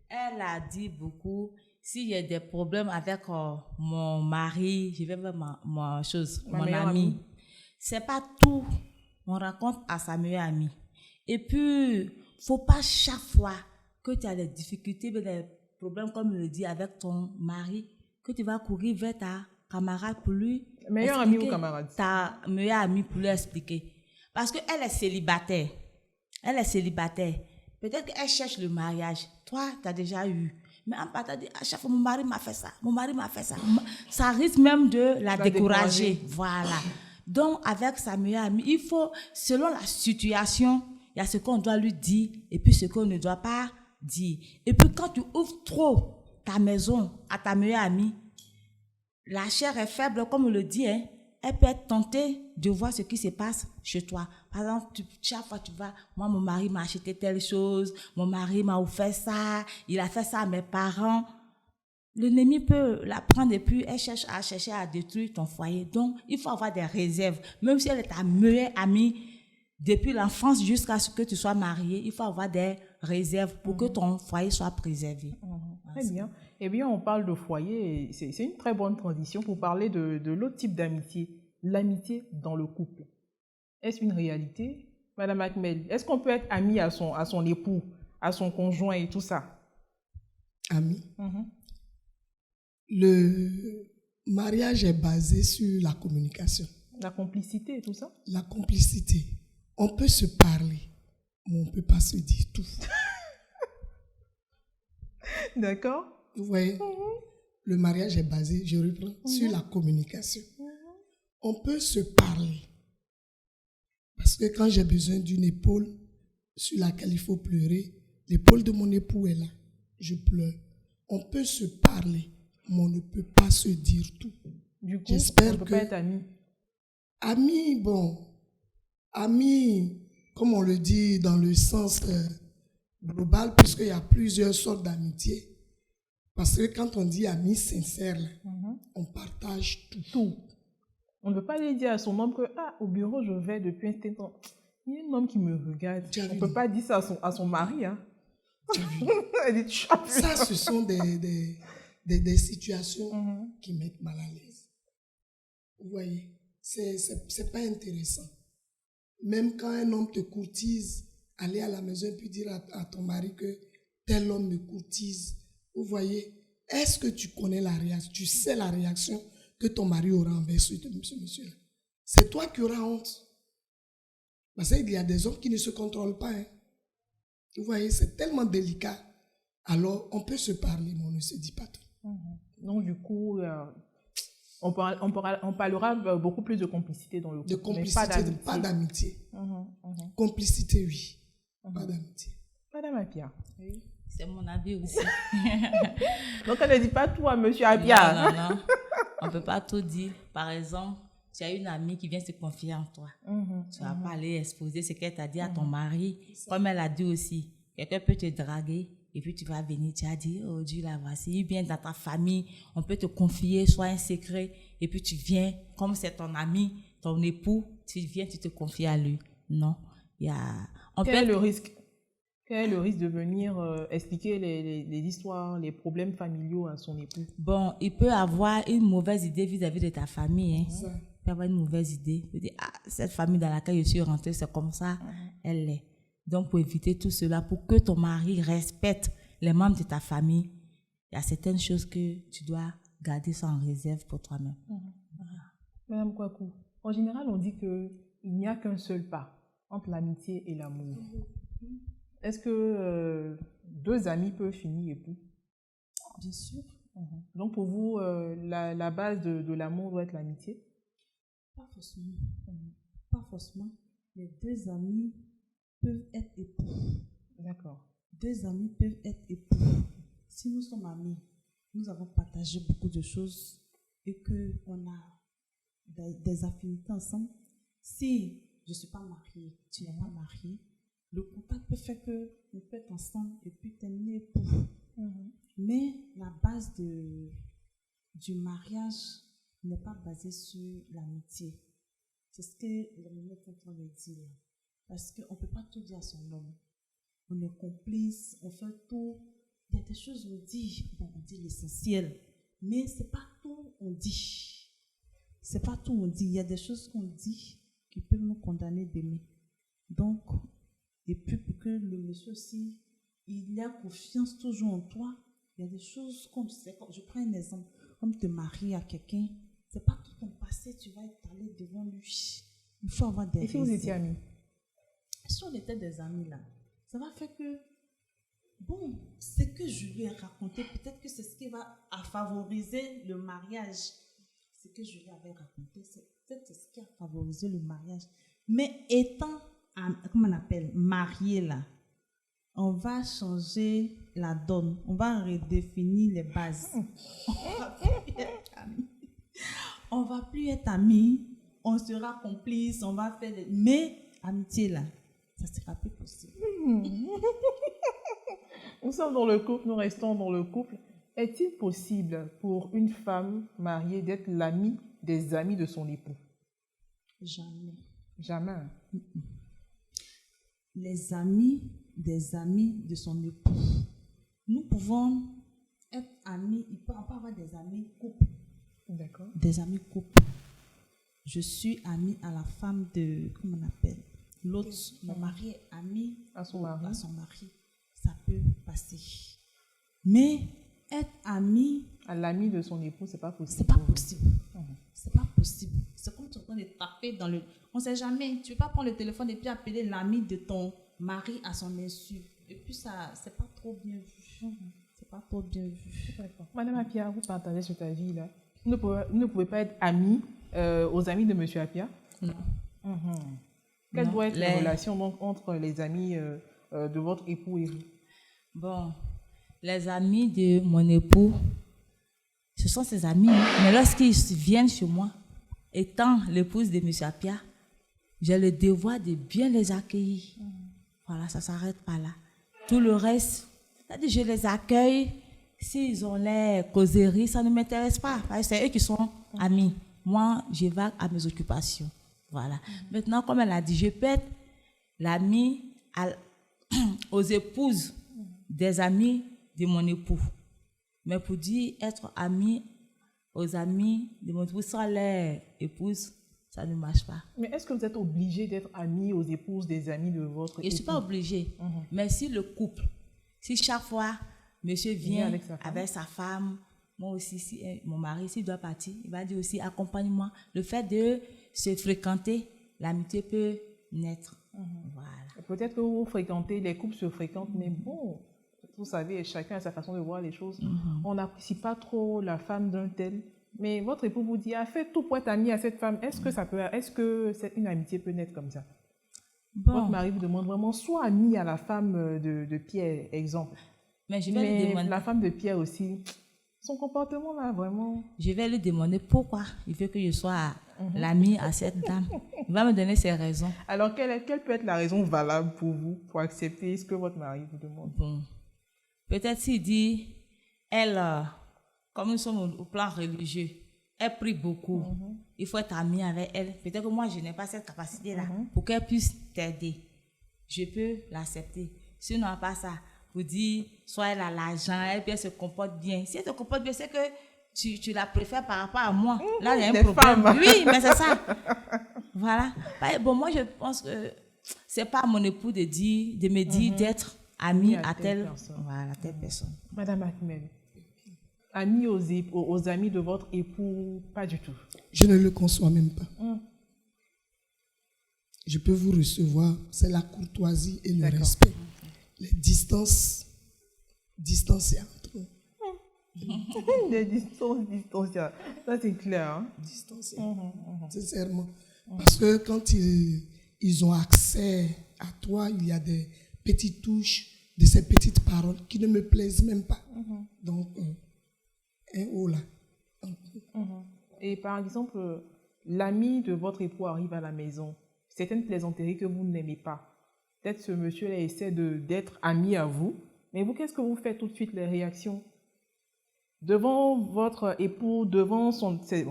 Elle a dit beaucoup. S'il y a des problèmes avec mon mari, je vais faire mon ami. C'est pas tout. On raconte à sa meilleure amie. Et puis, faut pas chaque fois que tu as des difficultés, des problèmes, comme je le dis, avec ton mari, que tu vas courir vers ta camarade pour lui meilleure amie ou camarade? Ta meilleure amie pour lui expliquer. Parce qu'elle est célibataire. Peut-être qu'elle cherche le mariage. Toi, tu as déjà eu. Mais en partant, à chaque fois, mon mari m'a fait ça. Ça risque même de la décourager. Voilà. Donc, avec sa meilleure amie, il faut, selon la situation, il y a ce qu'on doit lui dire et puis ce qu'on ne doit pas dire. Et puis, quand tu ouvres trop ta maison à ta meilleure amie, la chair est faible, comme on le dit, hein. Elle peut être tentée de voir ce qui se passe chez toi. Par exemple, chaque fois tu vas, moi, mon mari m'a acheté telle chose, mon mari m'a offert ça, il a fait ça à mes parents. L'ennemi peut la prendre et puis elle cherche à détruire ton foyer. Donc, il faut avoir des réserves. Même si elle est ta meilleure amie, depuis l'enfance jusqu'à ce que tu sois marié, il faut avoir des réserves pour que ton foyer soit préservé. Très bien. Eh bien, on parle de foyer. C'est une très bonne transition pour parler de l'autre type d'amitié, l'amitié dans le couple. Est-ce une réalité, Madame Akmel? Est-ce qu'on peut être ami à son époux, à son conjoint et tout ça? Ami. Le mariage est basé sur la communication. La complicité et tout ça? La complicité. On peut se parler, mais on ne peut pas se dire tout. D'accord. Vous voyez, le mariage est basé, je reprends, sur la communication. On peut se parler. Parce que quand j'ai besoin d'une épaule sur laquelle il faut pleurer, l'épaule de mon époux est là. Je pleure. On peut se parler, mais on ne peut pas se dire tout. Du coup, j'espère on ne peut pas être amis. Amis, bon. Amis, comme on le dit dans le sens global, puisqu'il y a plusieurs sortes d'amitié. Parce que quand on dit amis sincères, on partage tout. On ne peut pas aller dire à son homme que au bureau je vais depuis un temps. Il y a un homme qui me regarde. On ne peut pas dire ça à son mari. Hein. Elle dit, ça, ce sont des situations qui mettent mal à l'aise. Vous voyez, c'est pas intéressant. Même quand un homme te courtise, aller à la maison et puis dire à ton mari que tel homme me courtise. Vous voyez, est-ce que tu connais la réaction? Tu sais la réaction que ton mari aura envers ce monsieur-là. C'est toi qui auras honte. Parce qu'il y a des hommes qui ne se contrôlent pas. Hein. Vous voyez, c'est tellement délicat. Alors, on peut se parler, mais on ne se dit pas tout. Donc, du coup, on parlera beaucoup plus de complicité dans le couple. De complicité, pas d'amitié. Complicité, oui. Pas d'amitié. Madame Apia. Oui. C'est mon avis aussi. Donc, elle ne dit pas tout à monsieur Apia. Non. On ne peut pas tout dire. Par exemple, tu as une amie qui vient se confier en toi. Tu ne vas pas aller exposer ce qu'elle t'a dit à ton mari. Comme elle a dit aussi, quelqu'un peut te draguer et puis tu vas venir, tu as dit, oh Dieu, la voici. Il vient dans ta famille, on peut te confier, soit un secret, et puis tu viens, comme c'est ton ami, ton époux, tu viens, tu te confies à lui. Non. Quel est le risque? Quel est le risque de venir expliquer les histoires, les problèmes familiaux à son époux? Bon, il peut avoir une mauvaise idée vis-à-vis de ta famille. Hein. Il peut avoir une mauvaise idée. Il peut dire, cette famille dans laquelle je suis rentrée, c'est comme ça, elle l'est. Donc, pour éviter tout cela, pour que ton mari respecte les membres de ta famille, il y a certaines choses que tu dois garder ça en réserve pour toi-même. Madame Kouakou, en général, on dit qu'il n'y a qu'un seul pas entre l'amitié et l'amour. Est-ce que deux amis peuvent finir époux? Bien sûr. Donc pour vous, la base de l'amour doit être l'amitié? Pas forcément. Pas forcément. Les deux amis peuvent être époux. D'accord. Deux amis peuvent être époux. Si nous sommes amis, nous avons partagé beaucoup de choses et qu'on a des affinités ensemble. Si je ne suis pas mariée, tu n'es pas mariée, le contact peut faire que nous peut être ensemble et puis terminer époux. Mais la base du mariage n'est pas basée sur l'amitié. C'est ce que le ministre est en train de dire là. Parce qu'on ne peut pas tout dire à son homme. On est complice, on fait tout. Il y a des choses on dit, on dit l'essentiel, mais c'est pas tout on dit. C'est pas tout on dit. Il y a des choses qu'on dit qui peuvent nous condamner d'aimer. Donc, et puis pour que le monsieur aussi, il a confiance toujours en toi. Il y a des choses comme c'est. Je prends un exemple, comme te marier à quelqu'un, c'est pas tout ton passé, tu vas aller devant lui. Il faut avoir des. Et si vous étiez amis? Si on était des amis là, ça va faire que, bon, ce que je lui ai raconté, peut-être que c'est ce qui va favoriser le mariage. Ce que je lui avais raconté, c'est peut-être ce qui a favorisé le mariage. Mais étant, comment on appelle, marié là, on va changer la donne, on va redéfinir les bases. On va plus être amis, on sera complice, on va faire des... Mais amitié là, ça sera plus possible. Nous sommes dans le couple, nous restons dans le couple. Est-il possible pour une femme mariée d'être l'amie des amis de son époux? Jamais. Jamais. Les amis des amis de son époux. Nous pouvons être amis, il peut avoir des amis couples. D'accord. Des amis couples. Je suis amie à la femme de, comment on appelle, l'autre, mon mari est ami à son mari. Ça peut passer. Mais être ami à l'ami de son époux, c'est pas possible. C'est pas possible. C'est pas possible. C'est comme tu es en train de taper dans le... On sait jamais. Tu ne peux pas prendre le téléphone et puis appeler l'ami de ton mari à son insu. Et puis ça, c'est pas trop bien vu. C'est pas trop bien vu. D'accord. Madame Apia, vous partagez cet avis-là. Vous ne pouvez pas être amie aux amis de Monsieur Apia? Non. Quelle doit être la relation donc, entre les amis de votre époux et vous? Bon, les amis de mon époux, ce sont ses amis. Mais lorsqu'ils viennent chez moi, étant l'épouse de M. Apia, j'ai le devoir de bien les accueillir. Voilà, ça ne s'arrête pas là. Tout le reste, c'est-à-dire je les accueille. S'ils ont l'air causeries, ça ne m'intéresse pas. C'est eux qui sont amis. Moi, je vais à mes occupations. Voilà. Maintenant, comme elle a dit, je peux être l'ami aux épouses des amis de mon époux. Mais pour dire être ami aux amis de mon époux sans leur épouse, ça ne marche pas. Mais est-ce que vous êtes obligé d'être ami aux épouses des amis de votre époux? Je ne suis pas obligée. Mais si le couple, si chaque fois, monsieur vient avec sa femme, moi aussi, si mon mari, s'il doit partir, il va dire aussi, accompagne-moi. Le fait de se fréquenter, l'amitié peut naître. Voilà. Peut-être que vous fréquentez, les couples se fréquentent, mais bon, vous savez, chacun a sa façon de voir les choses. On n'apprécie pas trop la femme d'un tel. Mais votre époux vous dit, faites tout pour être ami à cette femme. Est-ce que une amitié peut naître comme ça? Votre mari vous demande vraiment, sois ami à la femme de Pierre, exemple. Mais je vais lui demander. La femme de Pierre aussi, son comportement là, vraiment. Je vais lui demander pourquoi il veut que je sois l'ami à cette dame. Il va me donner ses raisons. Alors, quelle peut être la raison valable pour vous, pour accepter ce que votre mari vous demande? Bon. Peut-être s'il dit, elle, comme nous sommes au plan religieux, elle prie beaucoup. Il faut être ami avec elle. Peut-être que moi, je n'ai pas cette capacité-là pour qu'elle puisse t'aider. Je peux l'accepter. Sinon, à part ça, vous dire, soit elle a l'argent, elle se comporte bien. Si elle se comporte bien, c'est que tu la préfères par rapport à moi. Là, il y a un problème. Femmes. Oui, mais c'est ça. Voilà. Bon, moi, je pense que c'est pas à mon époux de me dire d'être ami à telle personne. Madame Akmel, ami aux amis de votre époux, pas du tout. Je ne le conçois même pas. Je peux vous recevoir, c'est la courtoisie et le respect. les distances entre eux. Des distances, ça c'est clair. Hein? Sincèrement. Parce que quand ils ont accès à toi, il y a des petites touches de ces petites paroles qui ne me plaisent même pas. Donc, un haut là. Et par exemple, l'ami de votre époux arrive à la maison. Certaines plaisanteries que vous n'aimez pas. Peut-être ce monsieur-là essaie d'être ami à vous. Mais vous, qu'est-ce que vous faites tout de suite, les réactions? Devant votre époux, devant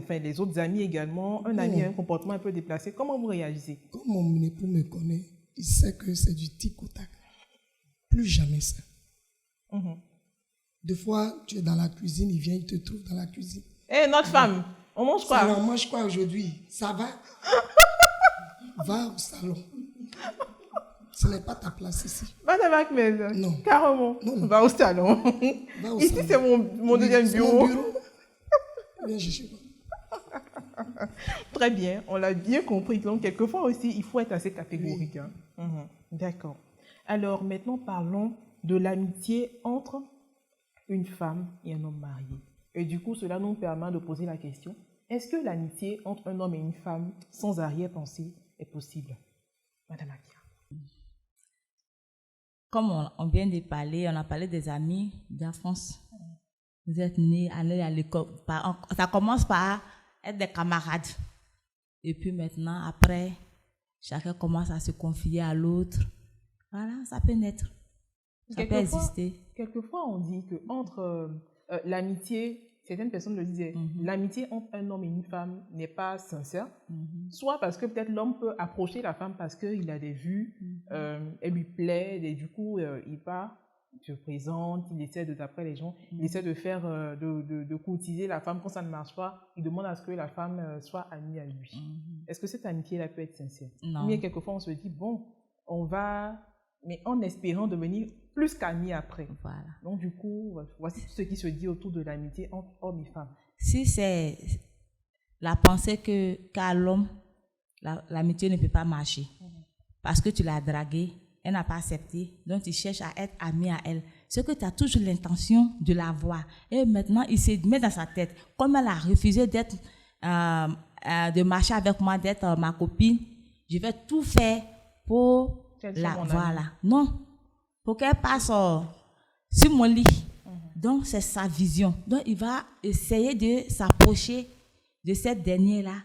les autres amis également, un ami a un comportement un peu déplacé. Comment vous réagissez? Comme mon époux me connaît, il sait que c'est du tic au tac. Plus jamais ça. Des fois, tu es dans la cuisine, il vient, il te trouve dans la cuisine. Notre femme, on mange quoi? Alors, on mange quoi aujourd'hui? Ça va? Va au salon. Ce n'est pas ta place ici. Madame Ahmed, non. Carrément. Non. Va au salon. Va au ici, salon. C'est mon deuxième bureau. Mon bureau. Viens chez moi. Très bien, on l'a bien compris. Donc, quelquefois aussi, il faut être assez catégorique. Hein. D'accord. Alors, maintenant, parlons de l'amitié entre une femme et un homme marié. Et du coup, cela nous permet de poser la question, est-ce que l'amitié entre un homme et une femme, sans arrière-pensée, est possible? Madame Akia. Comme on vient de parler, on a parlé des amis d'enfance. Vous êtes nés, allés à l'école. Ça commence par être des camarades. Et puis maintenant, après, chacun commence à se confier à l'autre. Voilà, ça peut naître. Ça peut exister. Quelquefois, on dit qu'entre l'amitié, certaines personnes le disaient, l'amitié entre un homme et une femme n'est pas sincère. Soit parce que peut-être l'homme peut approcher la femme parce qu'il a des vues, elle lui plaît, et du coup, il part, il se présente, il essaie d'après les gens, il essaie de faire, de courtiser la femme. Quand ça ne marche pas, il demande à ce que la femme soit amie à lui. Est-ce que cette amitié-là peut être sincère? Non. Mais quelquefois, on se dit, bon, on va, mais en espérant devenir plus qu'amis après. Voilà. Donc, du coup, voici ce qui se dit autour de l'amitié entre hommes et femmes. Si c'est la pensée qu'à l'homme, l'amitié ne peut pas marcher, parce que tu l'as draguée, elle n'a pas accepté, donc tu cherches à être ami à elle. C'est que tu as toujours l'intention de la voir. Et maintenant, il se met dans sa tête, comme elle a refusé d'être, de marcher avec moi, d'être ma copine, je vais tout faire pour la voilà. Non, pour qu'elle passe sur mon lit. Donc, c'est sa vision. Donc, il va essayer de s'approcher de cette dernière-là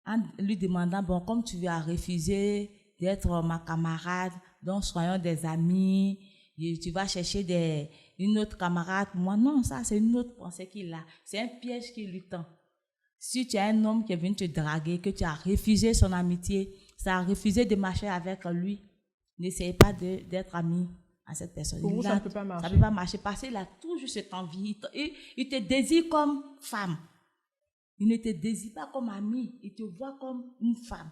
en lui demandant, bon, comme tu as refusé d'être ma camarade, donc soyons des amis, et tu vas chercher une autre camarade. Moi, non, ça, c'est une autre pensée qu'il a. C'est un piège qui lui tend. Si tu as un homme qui est venu te draguer, que tu as refusé son amitié, ça a refusé de marcher avec lui, n'essayez pas d'être ami à cette personne. Pour vous, ça ne peut pas marcher. Ça ne peut pas marcher parce qu'il a toujours cette envie. Il te désire comme femme. Il ne te désire pas comme ami. Il te voit comme une femme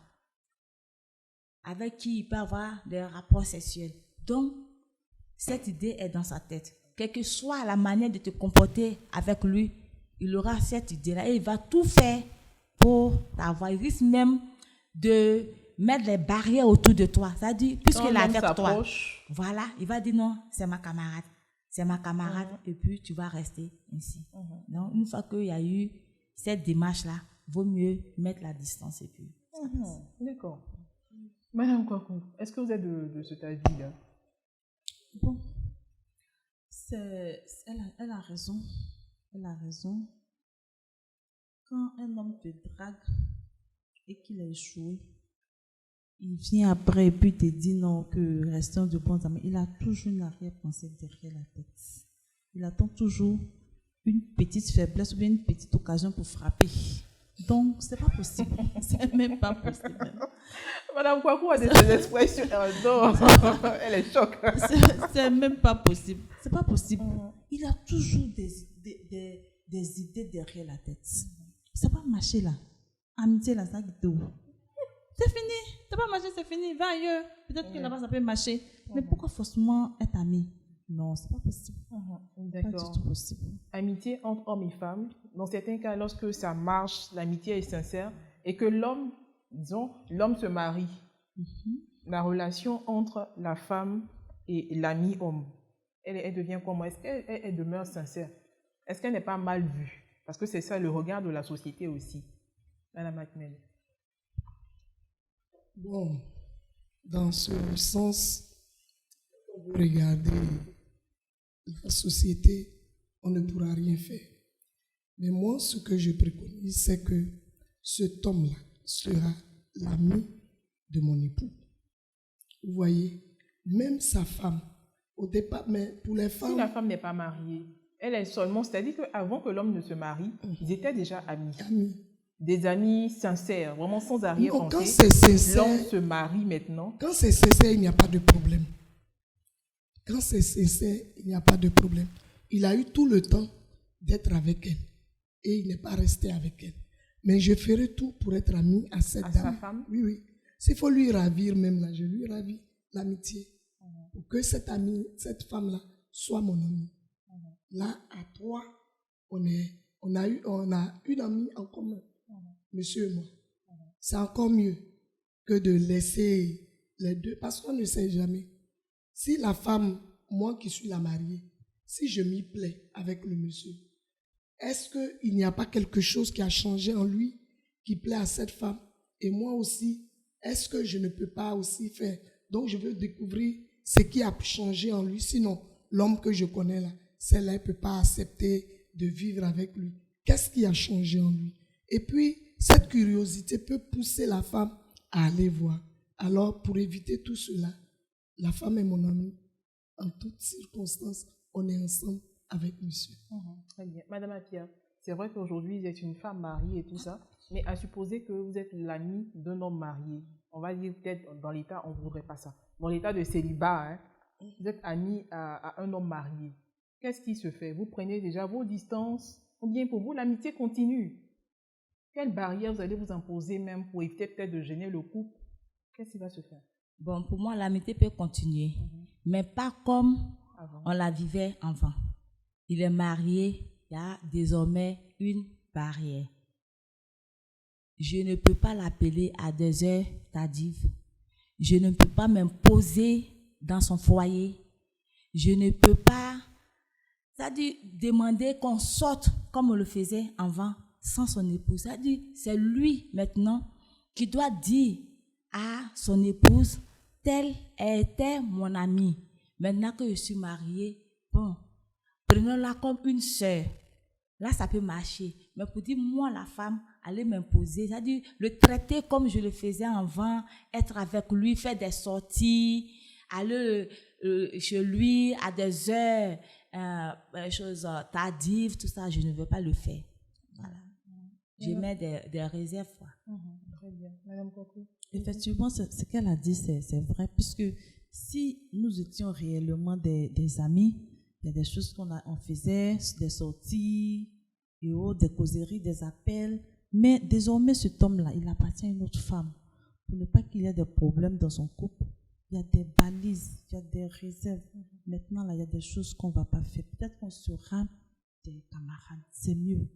avec qui il peut avoir des rapports sexuels. Donc, cette idée est dans sa tête. Quelle que soit la manière de te comporter avec lui, il aura cette idée-là et il va tout faire pour t'avoir. Il risque même de mettre les barrières autour de toi. C'est-à-dire, puisqu'il est avec toi, voilà, il va dire non, c'est ma camarade. C'est ma camarade et puis tu vas rester ainsi. Donc, une fois qu'il y a eu cette démarche-là, vaut mieux mettre la distance et puis. D'accord. Madame Kwaku, est-ce que vous êtes de cet avis-là? Bon, elle a raison. Elle a raison. Quand un homme te drague et qu'il est échoué, il vient après et puis te dit non, que restons de bons amis. Il a toujours une arrière-pensée derrière la tête. Il attend toujours une petite faiblesse ou bien une petite occasion pour frapper. Donc, c'est pas possible. C'est même pas possible. Madame Kwaku a des expressions. Non, elle est choc. C'est même pas possible. C'est pas possible. Il a toujours des idées derrière la tête. Ça va marcher là. Amitié là, ça quitte où? C'est fini. Ça va marcher, c'est fini. Va ailleurs. Peut-être que là-bas ça peut marcher. Mais pourquoi forcément être ami? Non, c'est pas possible. D'accord. Pas du tout possible. Amitié entre hommes et femmes. Dans certains cas, lorsque ça marche, l'amitié est sincère et que l'homme se marie. La relation entre la femme et l'ami homme, elle devient comment? Est-ce qu'elle demeure sincère? Est-ce qu'elle n'est pas mal vue? Parce que c'est ça le regard de la société aussi. Madame Akmel. Bon, dans ce sens, quand vous regardez la société, on ne pourra rien faire. Mais moi, ce que je préconise, c'est que cet homme-là sera l'ami de mon époux. Vous voyez, même sa femme, au départ, mais pour les femmes... Si la femme n'est pas mariée, elle est seulement, c'est-à-dire qu'avant que l'homme ne se marie, ils étaient déjà amis. Des amis sincères, vraiment sans arrière-pensée. Quand c'est sincère, l'homme se marie maintenant. Quand c'est sincère, il n'y a pas de problème. Quand c'est sincère, il n'y a pas de problème. Il a eu tout le temps d'être avec elle et il n'est pas resté avec elle. Mais je ferai tout pour être ami à cette dame. Sa femme? Oui, oui. S'il faut lui ravir même là, je lui ravis l'amitié. Pour que cette femme-là soit mon amie. Là, à trois, on a une amie en commun, monsieur et moi. C'est encore mieux que de laisser les deux, parce qu'on ne sait jamais. Si la femme, moi qui suis la mariée, si je m'y plais avec le monsieur, est-ce qu'il n'y a pas quelque chose qui a changé en lui, qui plaît à cette femme? Et moi aussi, est-ce que je ne peux pas aussi faire? Donc je veux découvrir ce qui a changé en lui. Sinon, l'homme que je connais là, celle-là ne peut pas accepter de vivre avec lui. Qu'est-ce qui a changé en lui? Et puis, cette curiosité peut pousser la femme à aller voir. Alors, pour éviter tout cela, la femme est mon amie. En toutes circonstances, on est ensemble avec monsieur. Très bien. Madame Apia, c'est vrai qu'aujourd'hui, vous êtes une femme mariée et tout ça, mais à supposer que vous êtes l'amie d'un homme marié, on va dire peut-être dans l'état, on ne voudrait pas ça. Dans l'état de célibat, hein, vous êtes amie à un homme marié. Qu'est-ce qui se fait? Vous prenez déjà vos distances, ou bien pour vous, l'amitié continue? Quelle barrière vous allez vous imposer même pour éviter peut-être de gêner le couple? Qu'est-ce qui va se faire? Bon, pour moi, l'amitié peut continuer, mais pas comme on la vivait avant. Il est marié, il y a désormais une barrière. Je ne peux pas l'appeler à 2 heures tardives. Je ne peux pas m'imposer dans son foyer. Je ne peux pas, c'est-à-dire demander qu'on sorte comme on le faisait avant sans son épouse. C'est-à-dire c'est lui maintenant qui doit dire à son épouse, telle était mon amie. Maintenant que je suis mariée, bon, prenons-la comme une sœur. Là, ça peut marcher. Mais pour dire, moi, la femme, aller m'imposer, c'est-à-dire le traiter comme je le faisais avant, être avec lui, faire des sorties, aller chez lui à des heures, choses tardives, tout ça, je ne veux pas le faire. Voilà. Je mets des réserves. Très bien. Madame Koko. Effectivement, ce qu'elle a dit, c'est vrai, puisque si nous étions réellement des amis, il y a des choses qu'on faisait, des sorties, et autres, des causeries, des appels, mais désormais cet homme-là, il appartient à une autre femme. Pour ne pas qu'il y ait des problèmes dans son couple, il y a des balises, il y a des réserves. Maintenant, là, il y a des choses qu'on ne va pas faire. Peut-être qu'on sera des camarades, c'est mieux.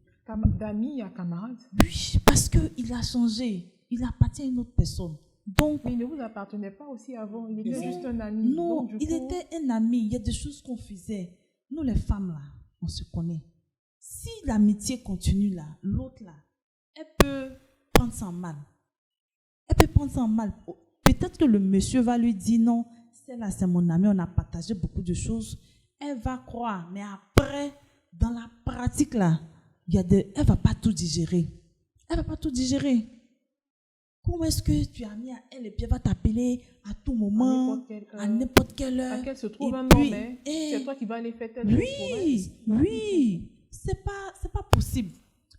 D'amis à camarades? Oui, parce qu'il a changé. Il appartient à une autre personne. Donc, mais il ne vous appartenait pas aussi avant. Il était juste un ami. Non, donc, il était un ami. Il y a des choses qu'on faisait. Nous, les femmes, là, on se connaît. Si l'amitié continue là, l'autre là, elle peut prendre ça en mal. Elle peut prendre ça en mal. Peut-être que le monsieur va lui dire non, celle-là, c'est mon ami, on a partagé beaucoup de choses. Elle va croire. Mais après, dans la pratique là, elle ne va pas tout digérer. Elle ne va pas tout digérer. Comment est-ce que tu as mis à elle et puis elle va t'appeler à tout moment, à n'importe quelle heure. À qu'elle se trouve un homme, c'est toi qui vas aller faire telle chose. Oui. C'est pas possible.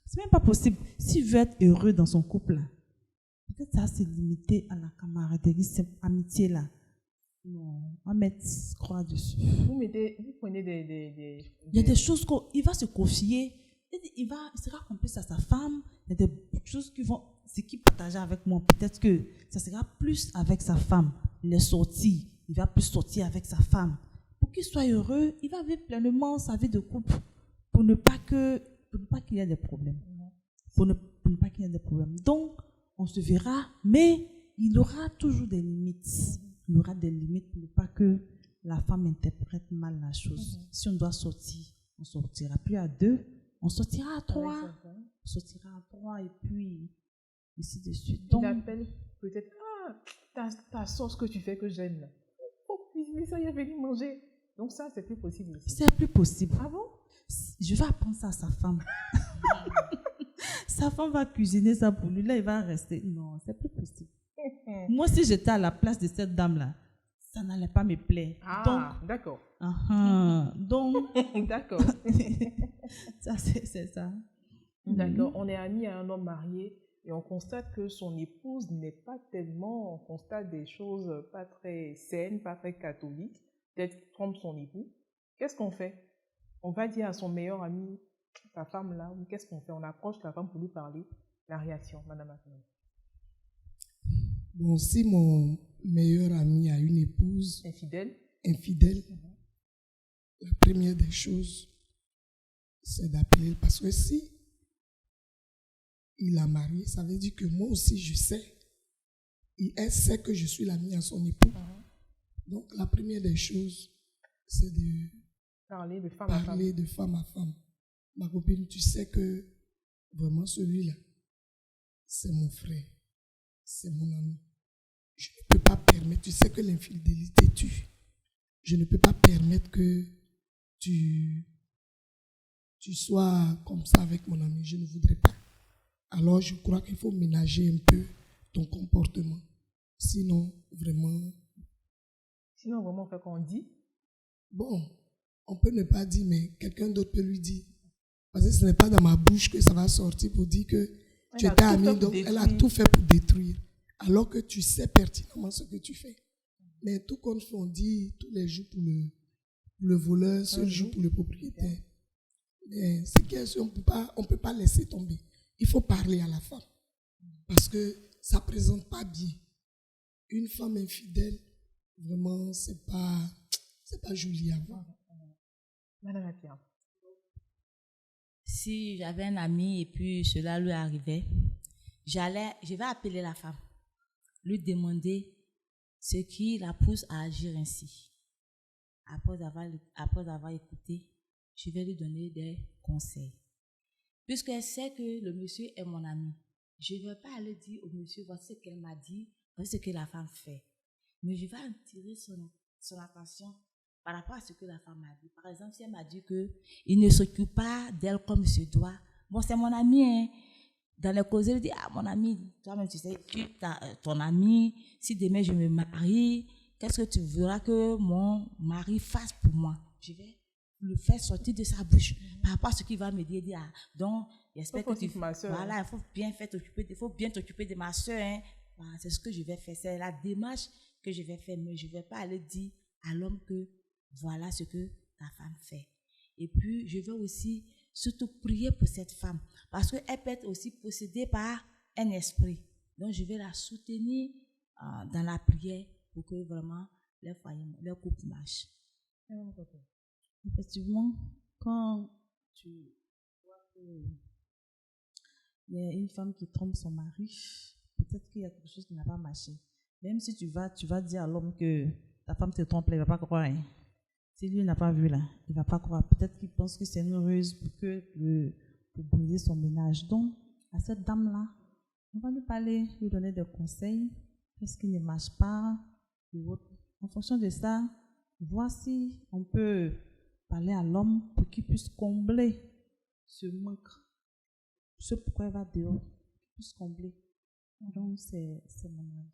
C'est même pas possible. S'il veut être heureux dans son couple, là, peut-être ça c'est limité à la camaraderie, cette amitié là. Non, on va mettre croix dessus. Vous prenez des... Il y a des choses qu'il va se confier. Il sera complice à sa femme. Il y a des choses qu'il partageait avec moi. Peut-être que ça sera plus avec sa femme. Les sorties, il va plus sortir avec sa femme. Pour qu'il soit heureux, il va vivre pleinement sa vie de couple. Pour ne pas qu'il y ait des problèmes. Pour ne pas qu'il y ait des problèmes. Donc, on se verra, mais il aura toujours des limites. Il aura des limites pour ne pas que la femme interprète mal la chose. Si on doit sortir, on sortira plus à 2, on sortira à 3. On sortira à 3 et puis ainsi de suite. Donc, il appelle peut-être, ta sauce que tu fais que j'aime là. Oh, mais ça, il est venu manger. Donc ça, c'est plus possible aussi. C'est plus possible. Ah bon? Je vais apprendre ça à sa femme. Sa femme va cuisiner ça pour lui. Là, il va rester. Non, c'est plus possible. Moi, si j'étais à la place de cette dame-là, ça n'allait pas me plaire. Ah, d'accord. Donc, d'accord. Ça, c'est ça. D'accord. On est amis à un homme marié et on constate que son épouse n'est pas tellement, on constate des choses pas très saines, pas très catholiques. Peut-être qu'il trompe son époux. Qu'est-ce qu'on fait? On va dire à son meilleur ami, ta femme là, ou qu'est-ce qu'on fait? On approche la femme pour lui parler. La réaction, Madame Akane. Bon, si mon meilleur ami a une épouse infidèle, la première des choses, c'est d'appeler. Parce que si il a marié, ça veut dire que moi aussi je sais. Elle sait que je suis l'ami à son époux. Donc la première des choses, c'est de parler de femme à femme. Ma copine, tu sais que vraiment celui-là, c'est mon frère, c'est mon ami. Je ne peux pas permettre, tu sais que l'infidélité tue. Je ne peux pas permettre que tu sois comme ça avec mon ami. Je ne voudrais pas. Alors je crois qu'il faut ménager un peu ton comportement. Sinon, vraiment, on fait qu'on dit. Bon, on peut ne pas dire, mais quelqu'un d'autre peut lui dire. Parce que ce n'est pas dans ma bouche que ça va sortir pour dire que tu étais ami, donc elle a tout fait pour détruire. Alors que tu sais pertinemment ce que tu fais. Mais tout compte fait, on dit tous les jours pour le voleur, seul jour pour le propriétaire. Mais c'est qu'on ne peut pas laisser tomber. Il faut parler à la femme. Parce que ça ne présente pas bien. Une femme infidèle, vraiment, c'est pas joli à voir. Madame Apia. Si j'avais un ami et puis cela lui arrivait, je vais appeler la femme, lui demander ce qui la pousse à agir ainsi. Après avoir écouté, je vais lui donner des conseils. Puisqu'elle sait que le monsieur est mon ami, je ne vais pas aller dire au monsieur, voici ce qu'elle m'a dit, voici ce que la femme fait. Mais je vais attirer son attention par rapport à ce que la femme m'a dit. Par exemple, si elle m'a dit qu'il ne s'occupe pas d'elle comme il se doit, bon, c'est mon ami, hein. Dans les causeries, il dit, mon ami, toi-même, tu sais, ton ami, si demain je me marie, qu'est-ce que tu voudras que mon mari fasse pour moi? Je vais le faire sortir de sa bouche par rapport à ce qu'il va me dire. Donc, j'espère que tu... Voilà, il faut bien t'occuper de ma soeur. Hein. Voilà, c'est ce que je vais faire. C'est la démarche que je vais faire. Mais je ne vais pas aller dire à l'homme que voilà ce que ta femme fait. Et puis, je vais aussi surtout prier pour cette femme. Parce qu'elle peut être aussi possédée par un esprit. Donc, je vais la soutenir dans la prière pour que vraiment leur couple marche. Effectivement, quand tu vois qu'il y a une femme qui trompe son mari, peut-être qu'il y a quelque chose qui n'a pas marché. Même si tu vas dire à l'homme que ta femme te trompe, il ne va pas croire. Hein. Si lui n'a pas vu là, il ne va pas croire. Peut-être qu'il pense que c'est une ruse pour briser son ménage. Donc, à cette dame-là, on va lui parler, lui donner des conseils. Qu'est-ce qui ne marche pas? En fonction de ça, voir si on peut parler à l'homme pour qu'il puisse combler ce manque. Ce pourquoi il va dehors, qu'il puisse combler. Donc, c'est mon avis.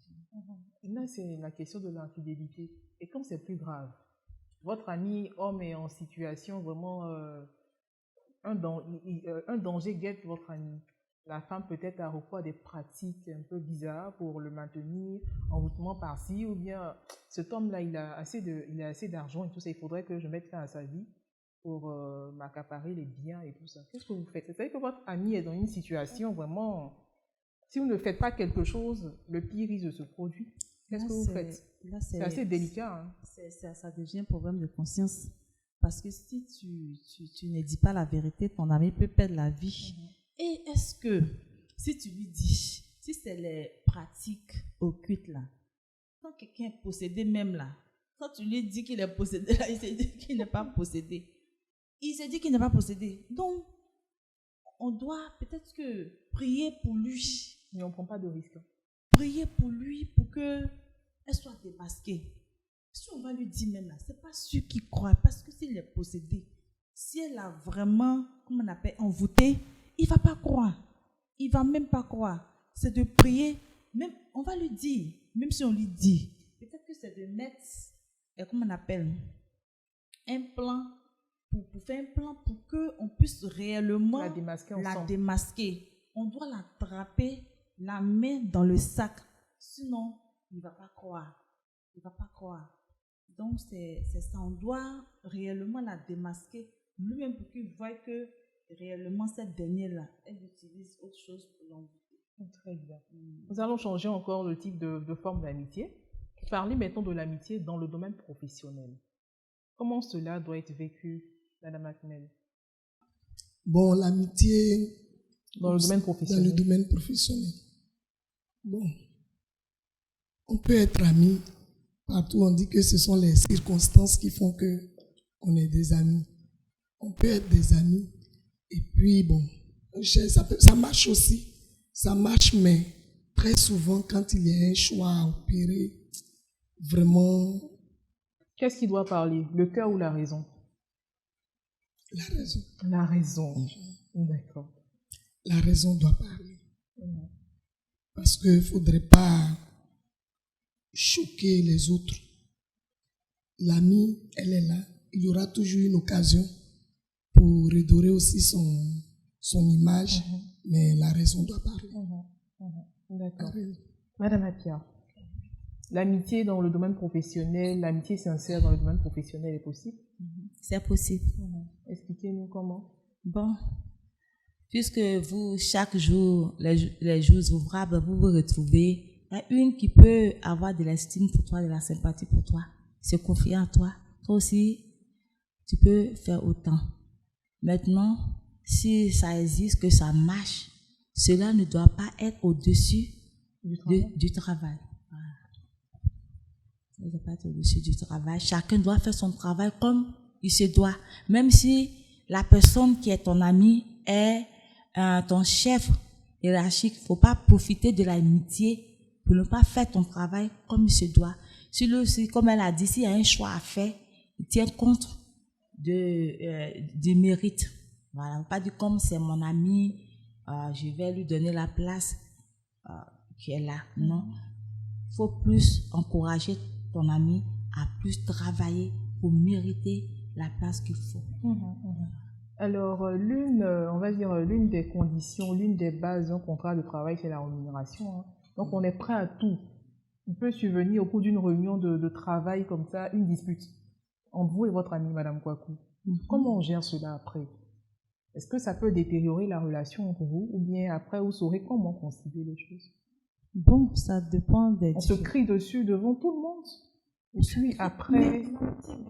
Là, c'est la question de l'infidélité. Et quand c'est plus grave, votre ami homme est en situation vraiment, un danger guette votre ami. La femme peut-être a recours à des pratiques un peu bizarres pour le maintenir, envoûtement par-ci, ou bien cet homme-là, il a assez d'argent et tout ça, il faudrait que je mette fin à sa vie pour m'accaparer les biens et tout ça. Qu'est-ce que vous faites? C'est-à-dire que votre ami est dans une situation vraiment, si vous ne faites pas quelque chose, le pire risque de se produire. Qu'est-ce que vous faites? C'est assez délicat. Hein? Ça devient un problème de conscience. Parce que si tu ne dis pas la vérité, ton ami peut perdre la vie. Et est-ce que, si tu lui dis, si c'est les pratiques occultes là, quand quelqu'un est possédé même là, Quand tu lui dis qu'il est possédé, là, il se dit qu'il n'est pas possédé. Il se dit qu'il n'est pas possédé. Donc, on doit peut-être que prier pour lui. Mais on ne prend pas de risque. Prier pour lui pour qu'elle soit démasquée. Si on va lui dire même là, c'est pas sûr qu'il croit, parce que s'il est possédé, si elle a vraiment, comment on appelle, envoûté, il ne va pas croire. Il ne va même pas croire. C'est de prier, même, on va lui dire, même si on lui dit, peut-être que c'est de mettre, comment on appelle, un plan, pour faire un plan pour qu'on puisse réellement La démasquer la ensemble. démasquer. On doit l'attraper, la main dans le sac. Sinon, il ne va pas croire. Il ne va pas croire. Donc, c'est ça. On doit réellement la démasquer. Lui-même pour qu'il voie que réellement, cette dernière-là, elle utilise autre chose pour l'envoûter. Très bien. Nous allons changer encore le type de forme d'amitié. Parler maintenant de l'amitié dans le domaine professionnel. Comment cela doit être vécu, Madame Akmel? Bon, l'amitié Dans le domaine professionnel. Dans le domaine professionnel. Bon, on peut être amis. Partout, on dit que ce sont les circonstances qui font qu'on est des amis. On peut être des amis. Et puis, bon, ça marche aussi. Ça marche, mais très souvent, quand il y a un choix à opérer, vraiment... Qu'est-ce qui doit parler? Le cœur ou la raison? La raison. La raison. D'accord. La raison doit parler. Parce qu'il ne faudrait pas choquer les autres. L'ami, elle est là. Il y aura toujours une occasion pour redorer aussi son image, mais la raison doit parler. D'accord. Madame Apia, l'amitié dans le domaine professionnel, l'amitié sincère dans le domaine professionnel est possible? C'est possible. Expliquez-nous comment. Bon, puisque vous, chaque jour, les jours ouvrables, vous vous retrouvez, il y a une qui peut avoir de l'estime pour toi, de la sympathie pour toi, se confier en toi. Toi aussi, tu peux faire autant. Maintenant, si ça existe, que ça marche, cela ne doit pas être au-dessus du travail. Voilà. Ça ne doit pas être au-dessus du travail. Chacun doit faire son travail comme il se doit. Même si la personne qui est ton ami est ton chef hiérarchique, il ne faut pas profiter de l'amitié pour ne pas faire ton travail comme il se doit. Si, comme elle a dit, s'il y a un choix à faire, il tient compte du mérite. Voilà, pas dire comme c'est mon ami, je vais lui donner la place qui est là. Non, il faut plus encourager ton ami à plus travailler pour mériter la place qu'il faut. Alors, l'une des conditions, l'une des bases d'un contrat de travail, c'est la rémunération. Donc, on est prêt à tout. Il peut survenir au cours d'une réunion de travail comme ça, une dispute entre vous et votre amie, Madame Kouakou. Comment on gère cela après? Est-ce que ça peut détériorer la relation entre vous, ou bien après, vous saurez comment concilier les choses? Bon, ça dépend des... On se crie dessus devant tout le monde? Ou puis après...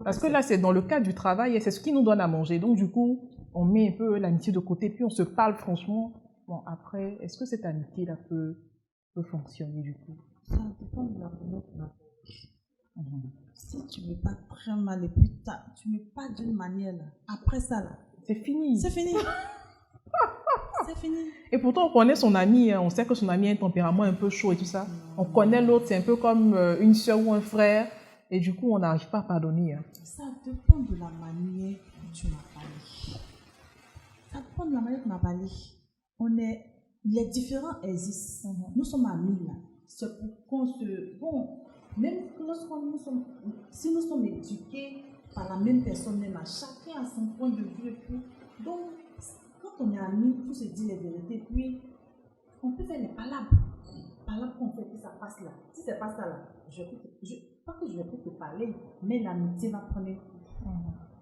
Parce que là, c'est dans le cadre du travail et c'est ce qui nous donne à manger. Donc, du coup, on met un peu l'amitié de côté, puis on se parle franchement. Bon, après, est-ce que cette amitié-là peut fonctionner du coup? Ça dépend de la relation. Si tu ne veux pas très mal et puis tu ne mets pas d'une manière là, après ça là, c'est fini. C'est fini. C'est fini. Et pourtant, on connaît son ami, on sait que son ami a un tempérament un peu chaud et tout ça. On connaît l'autre, c'est un peu comme une soeur ou un frère. Et du coup, on n'arrive pas à pardonner. Ça dépend de la manière dont tu m'as parlé. Ça dépend de la manière dont tu m'as parlé. Les différents existent. Nous sommes amis là. C'est pour qu'on se... Bon, même si nous sommes éduqués par la même personne, même, chacun a son point de vue et tout. Donc, quand on est amis, il faut se dire les vérités. Puis, on peut faire les palabres. Palabres qu'on fait, puis ça passe là. Si c'est pas ça là, pas que je vais plus te parler, mais l'amitié va prendre un coup.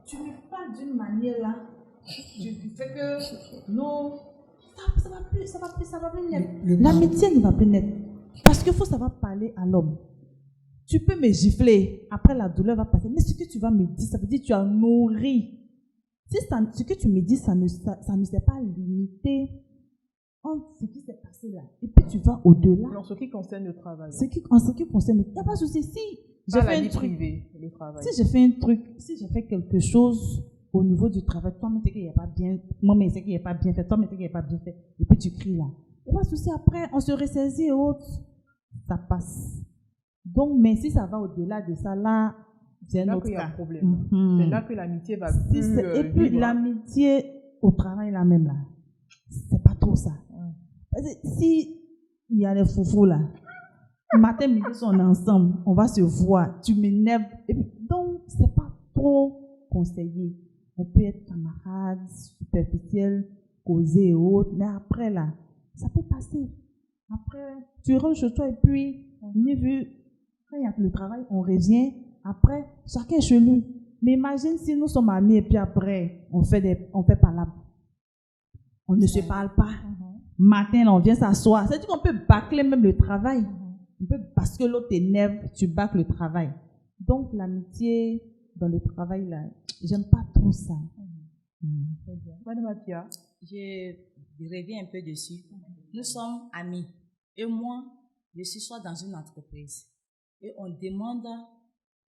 Tu me parles d'une manière là, tu fais que non, ça va plus net. L'amitié ne va plus net. Parce qu'il faut savoir parler à l'homme. Tu peux me gifler, après la douleur va passer. Mais ce que tu vas me dire, ça veut dire que tu as nourri. Si ce que tu me dis, ça ne s'est pas limité entre ce qui s'est passé là. Et puis tu vas au-delà. En ce qui concerne le travail. En ce qui concerne, il n'y a pas de souci. Si J'ai Pas fait la un vie truc. privée, le travail. Si j'ai fait un truc, si j'ai fait quelque chose au niveau du travail, toi, mais tu sais qu'il n'y a pas bien, moi, mais c'est qu'il n'y a pas bien fait, toi, mais tu sais qu'il n'y a pas bien fait, et puis tu cries là. Et pas de souci, après, on se ressaisit et autres, ça passe. Donc, mais si ça va au-delà de ça, là, c'est un là autre qu'il y a cas. un problème. Mhm. C'est là que l'amitié va Si plus c'est- et puis vivre. l'amitié au travail là même là, c'est pas trop ça. Parce que si il y a les foufous là, matin, midi, on est ensemble, on va se voir, tu m'énerves. Et puis, donc, c'est pas trop conseillé. On peut être camarades, superficiels, causer et autres, mais après là, ça peut passer. Après, tu rentres chez toi et puis, mieux vu, quand il y a le travail, on revient. Après, chacun est chez lui. Mais imagine si nous sommes amis et puis après, on fait palabre. On ne se parle pas. Matin, là, on vient s'asseoir. C'est-à-dire qu'on peut bâcler même le travail. On peut, parce que l'autre t'énerve, tu bâcles le travail. Donc, l'amitié dans le travail, là, j'aime pas trop ça. Très bien. Madame Apia, Je reviens un peu dessus. Nous sommes amis. Et moi, je suis soit dans une entreprise. Et on demande,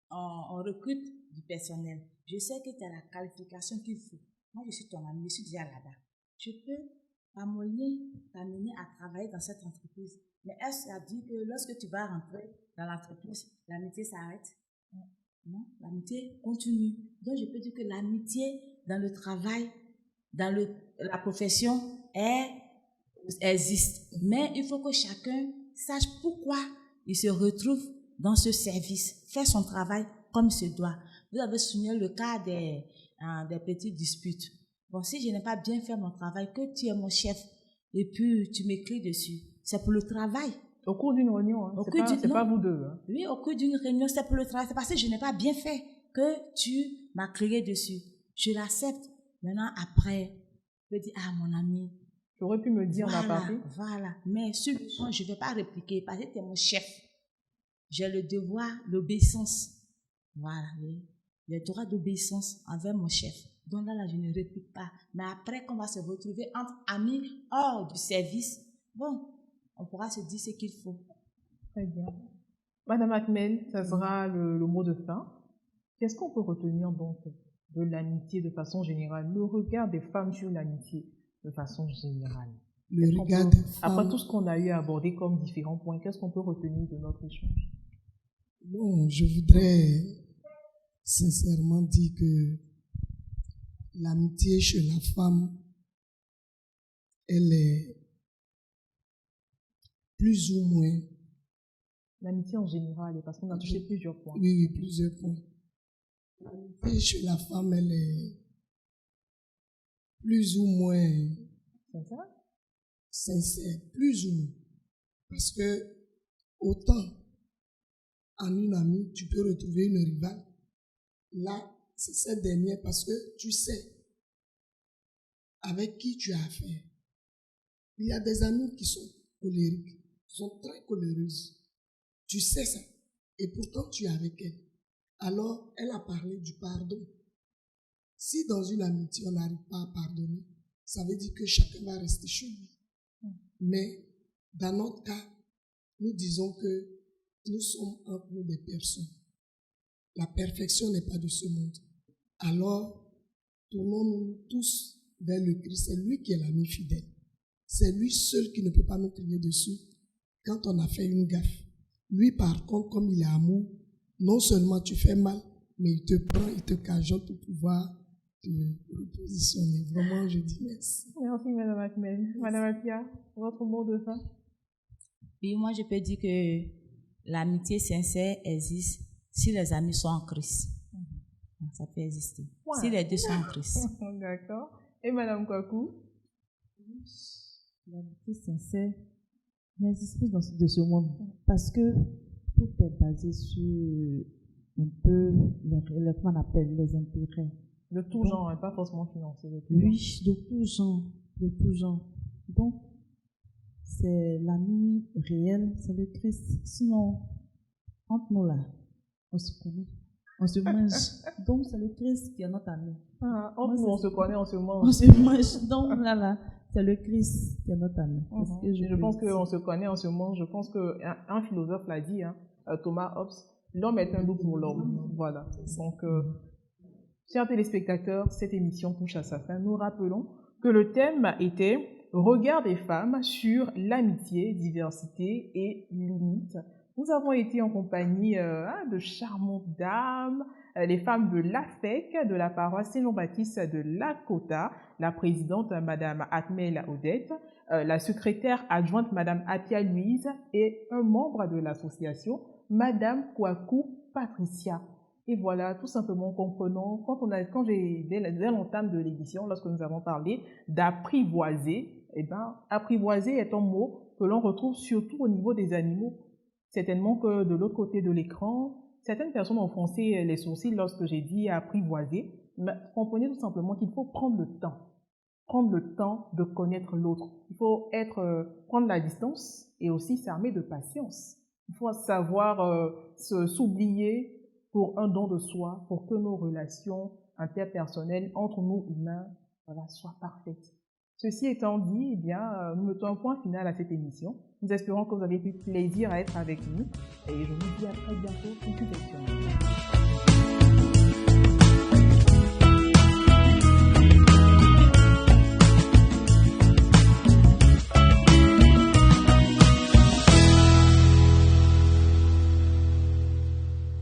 on recrute du personnel. Je sais que tu as la qualification qu'il faut. Moi, je suis ton ami, je suis déjà là-bas. Je peux t'amener à travailler dans cette entreprise. Mais est-ce qu'à dire que lorsque tu vas rentrer dans l'entreprise, l'amitié s'arrête? Non, l'amitié continue. Donc, je peux dire que l'amitié dans le travail, dans la profession, existe. Mais il faut que chacun sache pourquoi il se retrouve dans ce service, faire son travail comme il se doit. Vous avez souligné le cas des petites disputes. Bon, si je n'ai pas bien fait mon travail, que tu es mon chef et puis tu m'écris dessus, c'est pour le travail. au cours d'une réunion, hein, c'est pas vous deux. Hein. Oui, au cours d'une réunion, c'est pour le travail. C'est parce que je n'ai pas bien fait que tu m'as crié dessus. Je l'accepte. Maintenant, après, je dis, ah, mon ami. Tu aurais pu me dire ma partie. Voilà. Mais sur le point, je ne vais pas répliquer parce que tu es mon chef. J'ai le devoir, l'obéissance. Voilà. Le droit d'obéissance envers mon chef. Donc là, je ne réplique pas. Mais après, qu'on va se retrouver entre amis hors du service, bon, on pourra se dire ce qu'il faut. Très bien. Madame Akmel, ça sera le mot de fin. Qu'est-ce qu'on peut retenir donc de l'amitié de façon générale, le regard des femmes sur l'amitié de façon générale? Le regard des femmes. Après tout ce qu'on a eu à aborder comme différents points, qu'est-ce qu'on peut retenir de notre échange? Bon, je voudrais sincèrement dire que l'amitié chez la femme, elle est plus ou moins. L'amitié en général, parce qu'on a touché plusieurs points. Oui, plusieurs points. L'amitié chez la femme, elle est plus ou moins sincère, plus ou moins. Parce que autant en une amie, tu peux retrouver une rivale. Là, c'est cette dernière parce que tu sais avec qui tu as affaire. Il y a des amies qui sont colériques, qui sont très coléreuses. Tu sais ça. Et pourtant, tu es avec elle. Alors, elle a parlé du pardon. Si dans une amitié, on n'arrive pas à pardonner, ça veut dire que chacun va rester chez lui. Mais dans notre cas, nous disons que nous sommes entre nous des personnes. La perfection n'est pas de ce monde. Alors, tournons-nous tous vers le Christ. C'est lui qui est l'ami fidèle. C'est lui seul qui ne peut pas nous crier dessus quand on a fait une gaffe. Lui, par contre, comme il est amour, non seulement tu fais mal, mais il te prend, il te cajote pour pouvoir te repositionner. Vraiment, je dis merci. Merci, Madame Akmel. Madame Apia, votre mot de fin? Oui, moi, je peux dire que l'amitié sincère existe si les amis sont en Christ. Ça peut exister. Ouais. Si les deux sont en Christ. D'accord. Et Madame Kwaku? L'amitié sincère n'existe plus de ce monde parce que tout est basé sur un peu qu'on appelle les intérêts. De tout genre, hein, pas forcément financier. Oui, de tout genre. De tout genre. Donc, c'est l'ami réel, c'est le Christ. Sinon, entre nous là, on se connaît, on se mange. Donc, c'est le Christ qui est notre ami. Entre nous, on se connaît, on se mange. On se mange. Donc, là, c'est le Christ qui est notre ami. Je pense qu'on se connaît, on se mange. Je pense qu'un philosophe l'a dit, hein, Thomas Hobbes, L'homme est un loup pour l'homme. Voilà. Donc, chers téléspectateurs, cette émission touche à sa fin. Nous rappelons que le thème était Regard des femmes sur l'amitié, diversité et limites. Nous avons été en compagnie de charmantes dames, les femmes de l'AFEC, de la paroisse Saint-Jean-Baptiste de Lakota, la présidente Madame Atmel Odette, la secrétaire adjointe Madame Atia Louise et un membre de l'association Madame Kouakou Patricia. Et voilà, tout simplement comprenons, dès l'entame de l'édition, lorsque nous avons parlé d'apprivoiser, apprivoiser est un mot que l'on retrouve surtout au niveau des animaux. Certainement que de l'autre côté de l'écran, certaines personnes ont froncé les sourcils lorsque j'ai dit apprivoiser. Mais comprenez tout simplement qu'il faut prendre le temps de connaître l'autre. Il faut prendre la distance et aussi s'armer de patience. Il faut savoir s'oublier pour un don de soi, pour que nos relations interpersonnelles entre nous humains soient parfaites. Ceci étant dit, nous mettons un point final à cette émission. Nous espérons que vous avez eu plaisir à être avec nous et je vous dis à très bientôt pour une nouvelle émission.